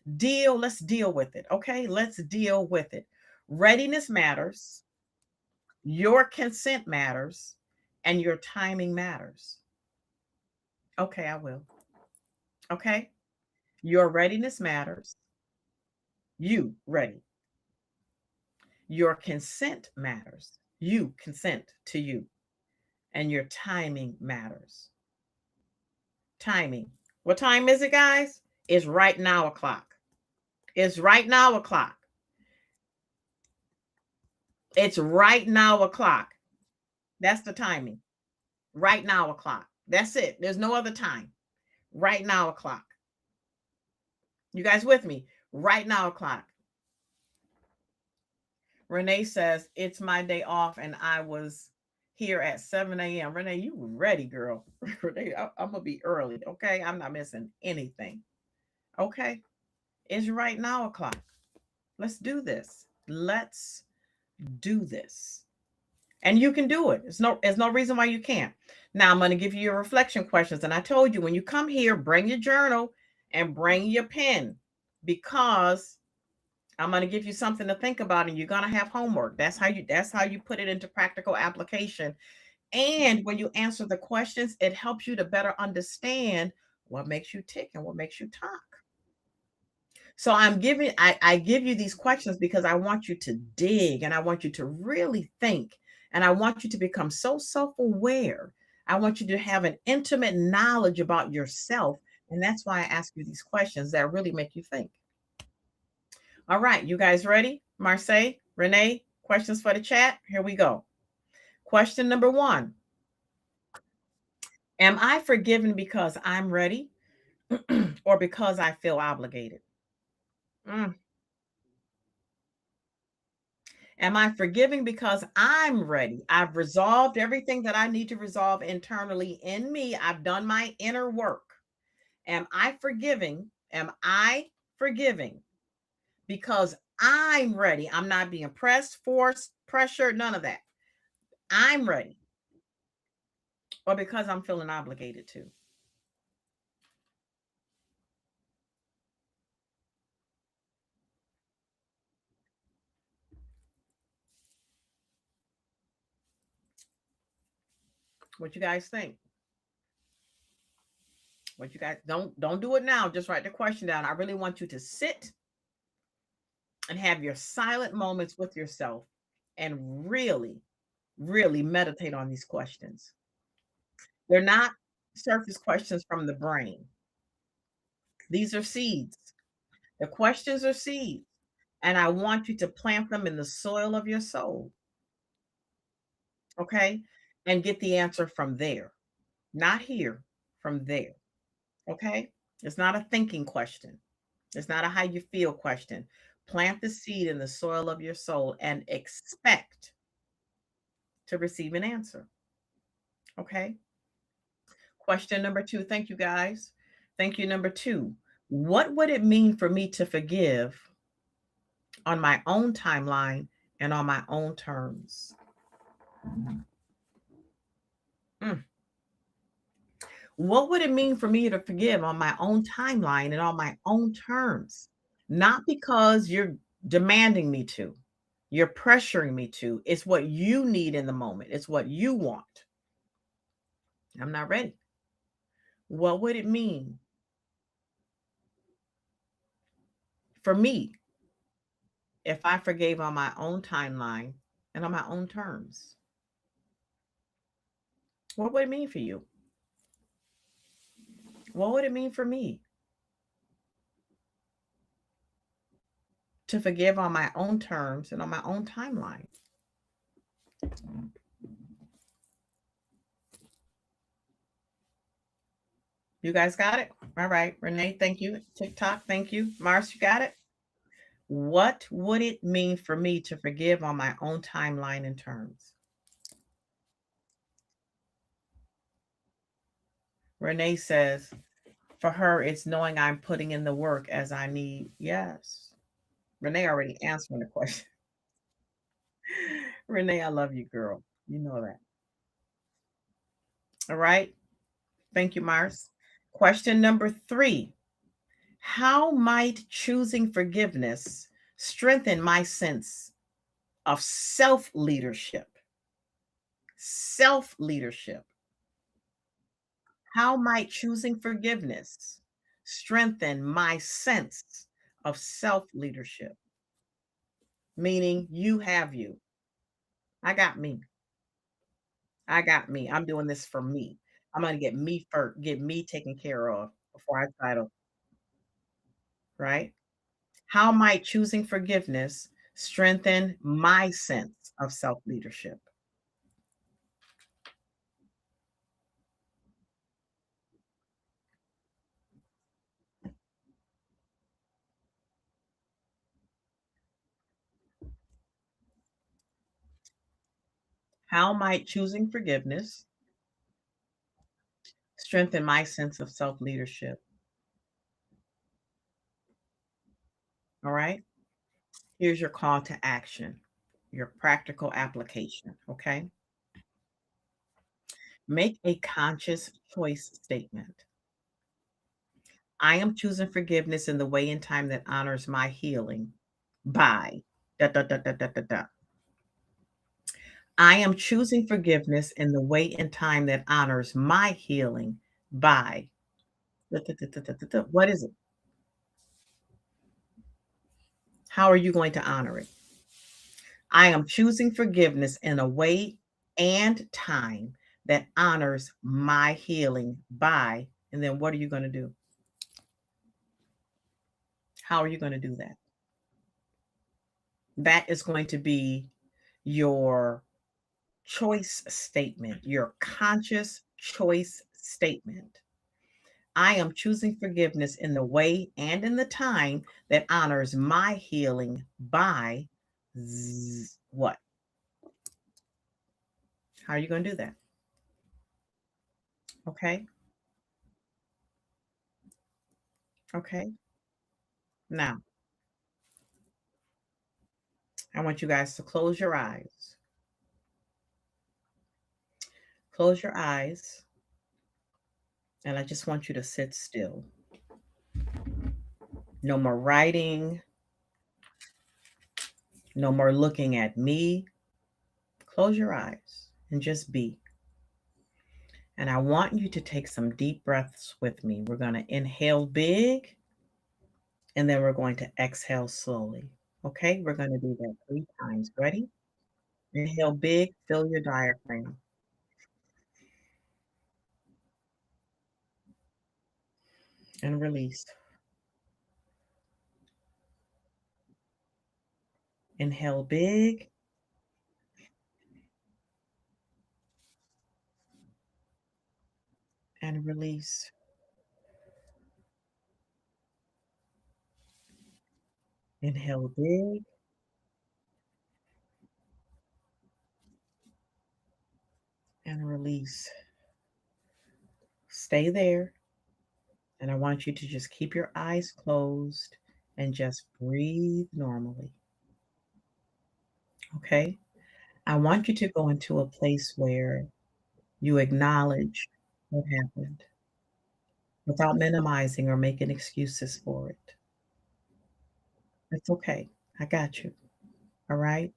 Let's deal with it. Okay? Let's deal with it. Readiness matters, your consent matters, and your timing matters. Okay, I will. Okay? Your readiness matters. You ready. Your consent matters. You consent to you. And your timing matters. Timing. What time is it, guys? It's right now o'clock. It's right now o'clock. It's right now o'clock. That's the timing. Right now o'clock. That's it. There's no other time. Right now o'clock. You guys with me? Right now o'clock. Renee says, it's my day off and I was here at 7 a.m. Renee, you ready, girl. Renee, I'm going to be early. Okay. I'm not missing anything. Okay. It's right now o'clock. Let's do this. Let's do this. And you can do it. There's no reason why you can't. Now I'm going to give you your reflection questions. And I told you when you come here, bring your journal and bring your pen because I'm going to give you something to think about and you're going to have homework. That's how you put it into practical application. And when you answer the questions, it helps you to better understand what makes you tick and what makes you talk. So I give you these questions because I want you to dig and I want you to really think and I want you to become so self-aware. I want you to have an intimate knowledge about yourself. And that's why I ask you these questions that really make you think. All right, you guys ready? Marseille, Renee, questions for the chat? Here we go. Question number 1. Am I forgiven because I'm ready or because I feel obligated? Mm. Am I forgiving because I'm ready? I've resolved everything that I need to resolve internally in me. I've done my inner work. Am I forgiving? Am I forgiving because I'm ready? I'm not being pressed, forced, pressured, none of that. I'm ready. Or because I'm feeling obligated to. What you guys think? What you guys don't do it now. Just write the question down. I really want you to sit and have your silent moments with yourself and really, really meditate on these questions. They're not surface questions from the brain. These are seeds. The questions are seeds. And I want you to plant them in the soil of your soul. Okay. And get the answer from there, not here, from there. Okay. It's not a thinking question. It's not a how you feel question. Plant the seed in the soil of your soul and expect to receive an answer. Okay. Question number 2. Thank you, guys. Thank you. Number 2. What would it mean for me to forgive on my own timeline and on my own terms? Mm. What would it mean for me to forgive on my own timeline and on my own terms? Not because you're demanding me to, you're pressuring me to. It's what you need in the moment, it's what you want. I'm not ready. What would it mean for me if I forgave on my own timeline and on my own terms? What would it mean for you? What would it mean for me to forgive on my own terms and on my own timeline? You guys got it? All right. Renee, thank you. TikTok, thank you. Mars, you got it? What would it mean for me to forgive on my own timeline and terms? Renee says, for her, it's knowing I'm putting in the work as I need. Yes. Renee already answering the question. Renee, I love you, girl. You know that. All right. Thank you, Mars. Question number 3. How might choosing forgiveness strengthen my sense of self leadership? Self leadership. How might choosing forgiveness strengthen my sense of self leadership? Meaning, you have you. I got me. I got me. I'm doing this for me. I'm going to get me first, get me taken care of before I try to, right? How might choosing forgiveness strengthen my sense of self leadership? How might choosing forgiveness strengthen my sense of self leadership? All right. Here's your call to action, your practical application. Okay. Make a conscious choice statement. I am choosing forgiveness in the way and time that honors my healing by da da da da da da da. I am choosing forgiveness in the way and time that honors my healing by da da da da da da da. What is it? How are you going to honor it? I am choosing forgiveness in a way and time that honors my healing by, and then what are you going to do? How are you going to do that? That is going to be your choice statement, your conscious choice statement. I am choosing forgiveness in the way and in the time that honors my healing by what? How are you going to do that? Okay. Okay. Now, I want you guys to close your eyes. Close your eyes. And I just want you to sit still. No more writing. No more looking at me. Close your eyes and just be. And I want you to take some deep breaths with me. We're going to inhale big and then we're going to exhale slowly. Okay, we're going to do that 3 times. Ready? Inhale big, fill your diaphragm, and release. Inhale big and release. Inhale big and release. Stay there. And I want you to just keep your eyes closed and just breathe normally. Okay. I want you to go into a place where you acknowledge what happened without minimizing or making excuses for it. It's okay. I got you. All right.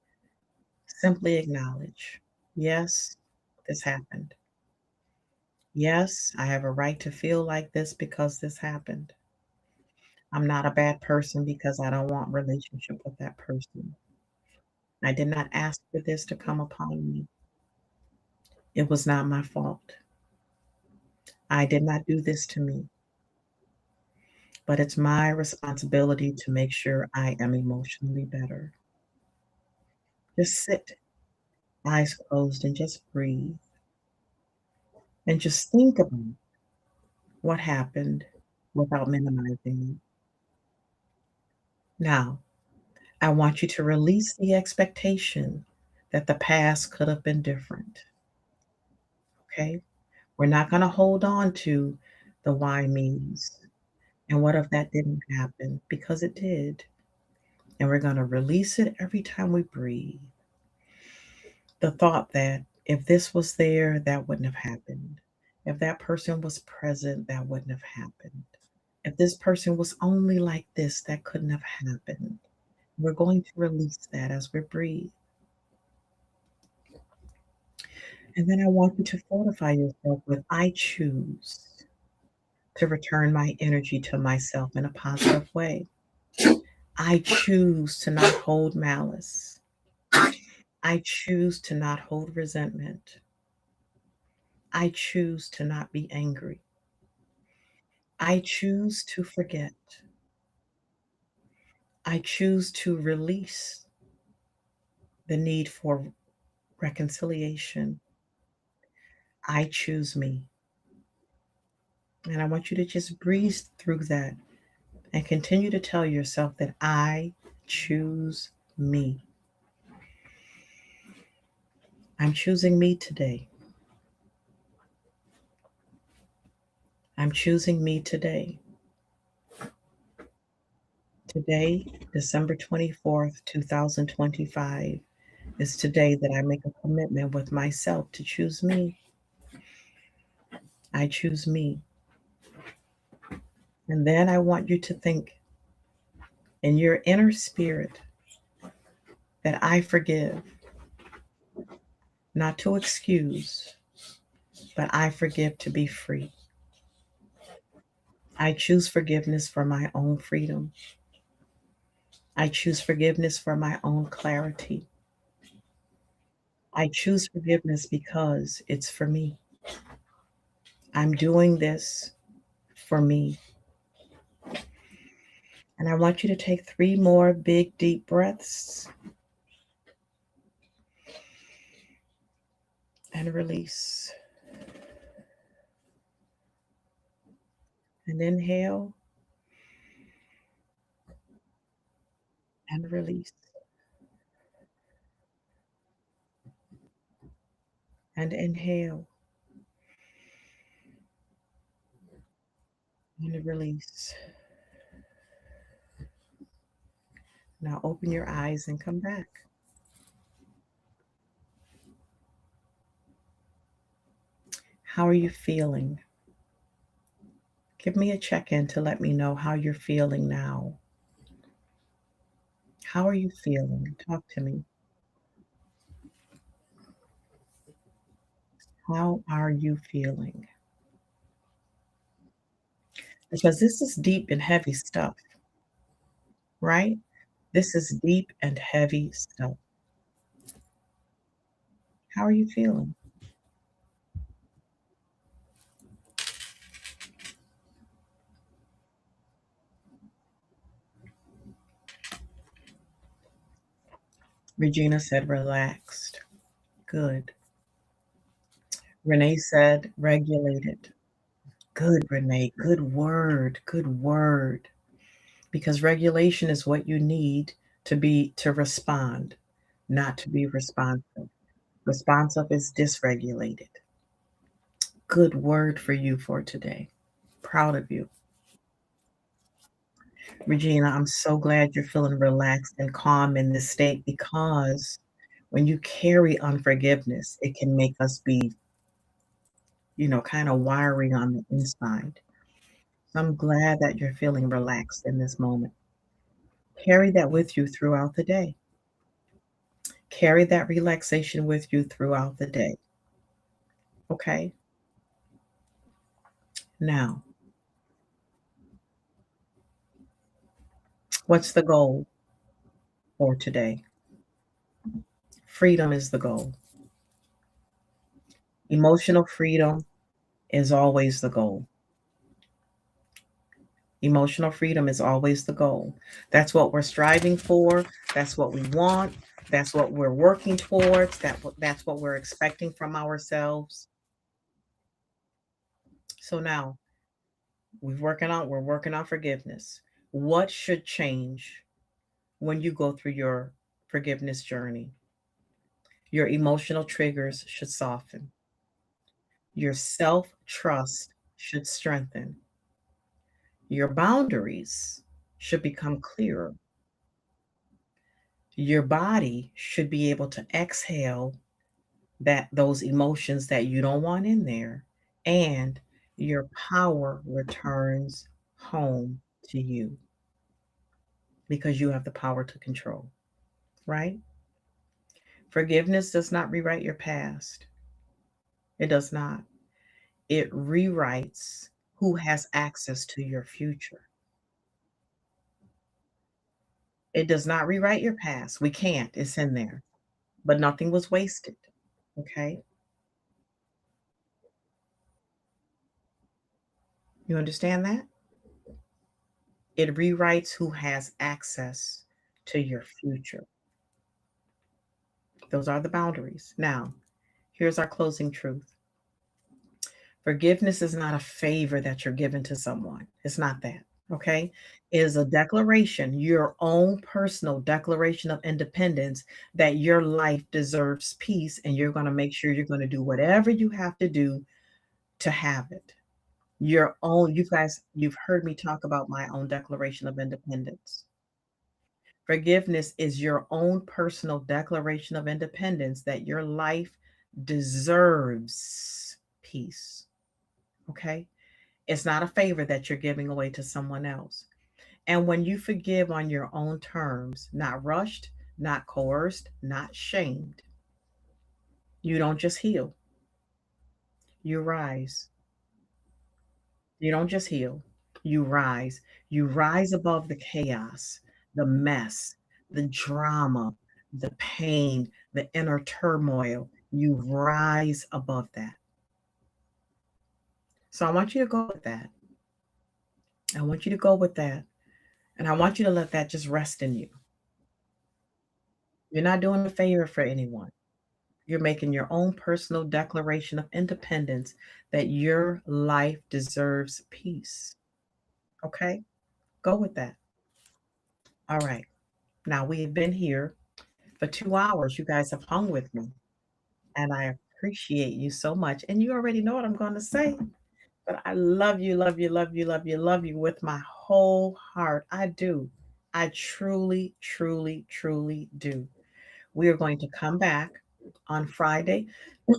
Simply acknowledge. Yes, this happened. Yes, I have a right to feel like this because this happened. I'm not a bad person because I don't want relationship with that person. I did not ask for this to come upon me. It was not my fault. I did not do this to me, but it's my responsibility to make sure I am emotionally better. Just sit, eyes closed, and just breathe. And just think about what happened without minimizing it. Now, I want you to release the expectation that the past could have been different. Okay? We're not going to hold on to the why me's and what if that didn't happen because it did. And we're going to release it every time we breathe. The thought that if this was there, that wouldn't have happened. If that person was present, that wouldn't have happened. If this person was only like this, that couldn't have happened. We're going to release that as we breathe. And then I want you to fortify yourself with I choose to return my energy to myself in a positive way. I choose to not hold malice. I choose to not hold resentment. I choose to not be angry. I choose to forget. I choose to release the need for reconciliation. I choose me. And I want you to just breathe through that and continue to tell yourself that I choose me. I'm choosing me today. I'm choosing me today. Today, December 24th, 2025, is today that I make a commitment with myself to choose me. I choose me. And then I want you to think in your inner spirit that I forgive, not to excuse, but I forgive to be free. I choose forgiveness for my own freedom. I choose forgiveness for my own clarity. I choose forgiveness because it's for me. I'm doing this for me. And I want you to take 3 more big, deep breaths and release. And inhale and release. And inhale and release. Now open your eyes and come back. How are you feeling? Give me a check in to let me know how you're feeling now. How are you feeling? Talk to me. How are you feeling? Because this is deep and heavy stuff, right? This is deep and heavy stuff. How are you feeling? Regina said relaxed. Good. Renee said regulated. Good, Renee. Good word. Good word. Because regulation is what you need to respond, not to be responsive. Responsive is dysregulated. Good word for you for today. Proud of you. Regina, I'm so glad you're feeling relaxed and calm in this state because when you carry unforgiveness, it can make us be, kind of wiry on the inside. So I'm glad that you're feeling relaxed in this moment. Carry that with you throughout the day. Carry that relaxation with you throughout the day. Okay? Now, what's the goal for today? Freedom is the goal. Emotional freedom is always the goal. Emotional freedom is always the goal. That's what we're striving for. That's what we want. That's what we're working towards. That's what we're expecting from ourselves. So now we're working on forgiveness. What should change when you go through your forgiveness journey? Your emotional triggers should soften. Your self trust should strengthen. Your boundaries should become clearer. Your body should be able to exhale those emotions that you don't want in there, and your power returns home to you because you have the power to control, right? Forgiveness does not rewrite your past. It does not. It rewrites who has access to your future. It does not rewrite your past. We can't. It's in there. But nothing was wasted. Okay? You understand that? It rewrites who has access to your future. Those are the boundaries. Now, here's our closing truth. Forgiveness is not a favor that you're giving to someone. It's not that. okay, is a declaration, your own personal declaration of independence that your life deserves peace and you're going to make sure you're going to do whatever you have to do to have it. Your own, you guys, you've heard me talk about my own declaration of independence. Forgiveness is your own personal declaration of independence that your life deserves peace. Okay? It's not a favor that you're giving away to someone else. And when you forgive on your own terms, not rushed, not coerced, not shamed, you don't just heal, you rise. You don't just heal, you rise. You rise above the chaos, the mess, the drama, the pain, the inner turmoil. You rise above that. So I want you to go with that. I want you to go with that. And I want you to let that just rest in you. You're not doing a favor for anyone. You're making your own personal declaration of independence that your life deserves peace. Okay? Go with that. All right. Now we have been here for 2 hours. You guys have hung with me, and I appreciate you so much. And you already know what I'm going to say, but I love you, love you, love you, love you, love you with my whole heart. I do. I truly, truly, truly do. We are going to come back on Friday.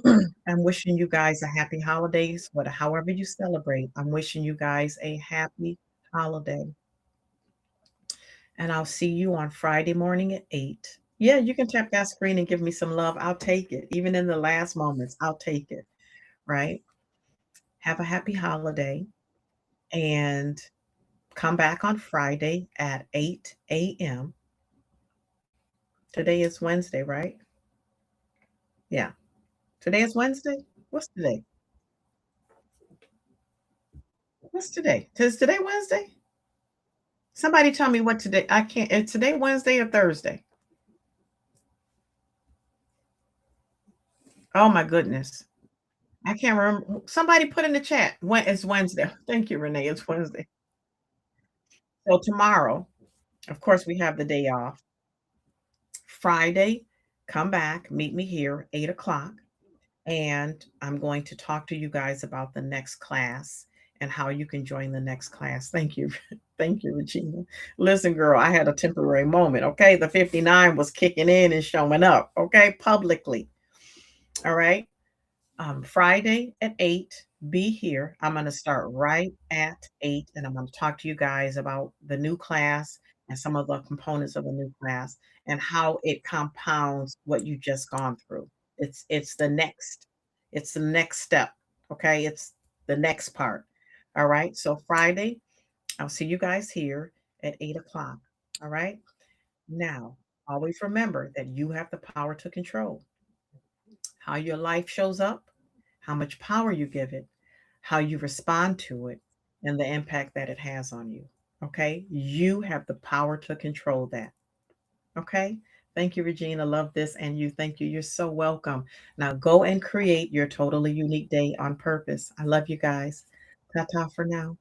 I'm wishing you guys a happy holidays, however you celebrate. I'm wishing you guys a happy holiday. And I'll see you on Friday morning at 8. Yeah, you can tap that screen and give me some love. I'll take it. Even in the last moments, I'll take it. Right? Have a happy holiday and come back on Friday at 8 a.m. Today is Wednesday, right? Yeah. Today is Wednesday. What's today? What's today? Is today Wednesday? Somebody tell me what today. I can't. Is today Wednesday or Thursday? Oh my goodness. I can't remember. Somebody put in the chat. When it's Wednesday. Thank you, Renee. It's Wednesday. So tomorrow, of course, we have the day off. Friday, come back, meet me here, 8 o'clock. And I'm going to talk to you guys about the next class and how you can join the next class. Thank you. Thank you, Regina. Listen, girl, I had a temporary moment. Okay. The 59 was kicking in and showing up. Okay. Publicly. All right. Friday at 8, be here. I'm going to start right at 8, and I'm going to talk to you guys about the new class and some of the components of the new class and how it compounds what you just gone through. It's the next, it's the next step. Okay, it's the next part. All right. So Friday, I'll see you guys here at 8 o'clock. All right. Now, always remember that you have the power to control how your life shows up, how much power you give it, how you respond to it, and the impact that it has on you. Okay. You have the power to control that. Okay. Thank you, Regina. Love this. And you, thank you. You're so welcome. Now go and create your totally unique day on purpose. I love you guys. Ta ta for now.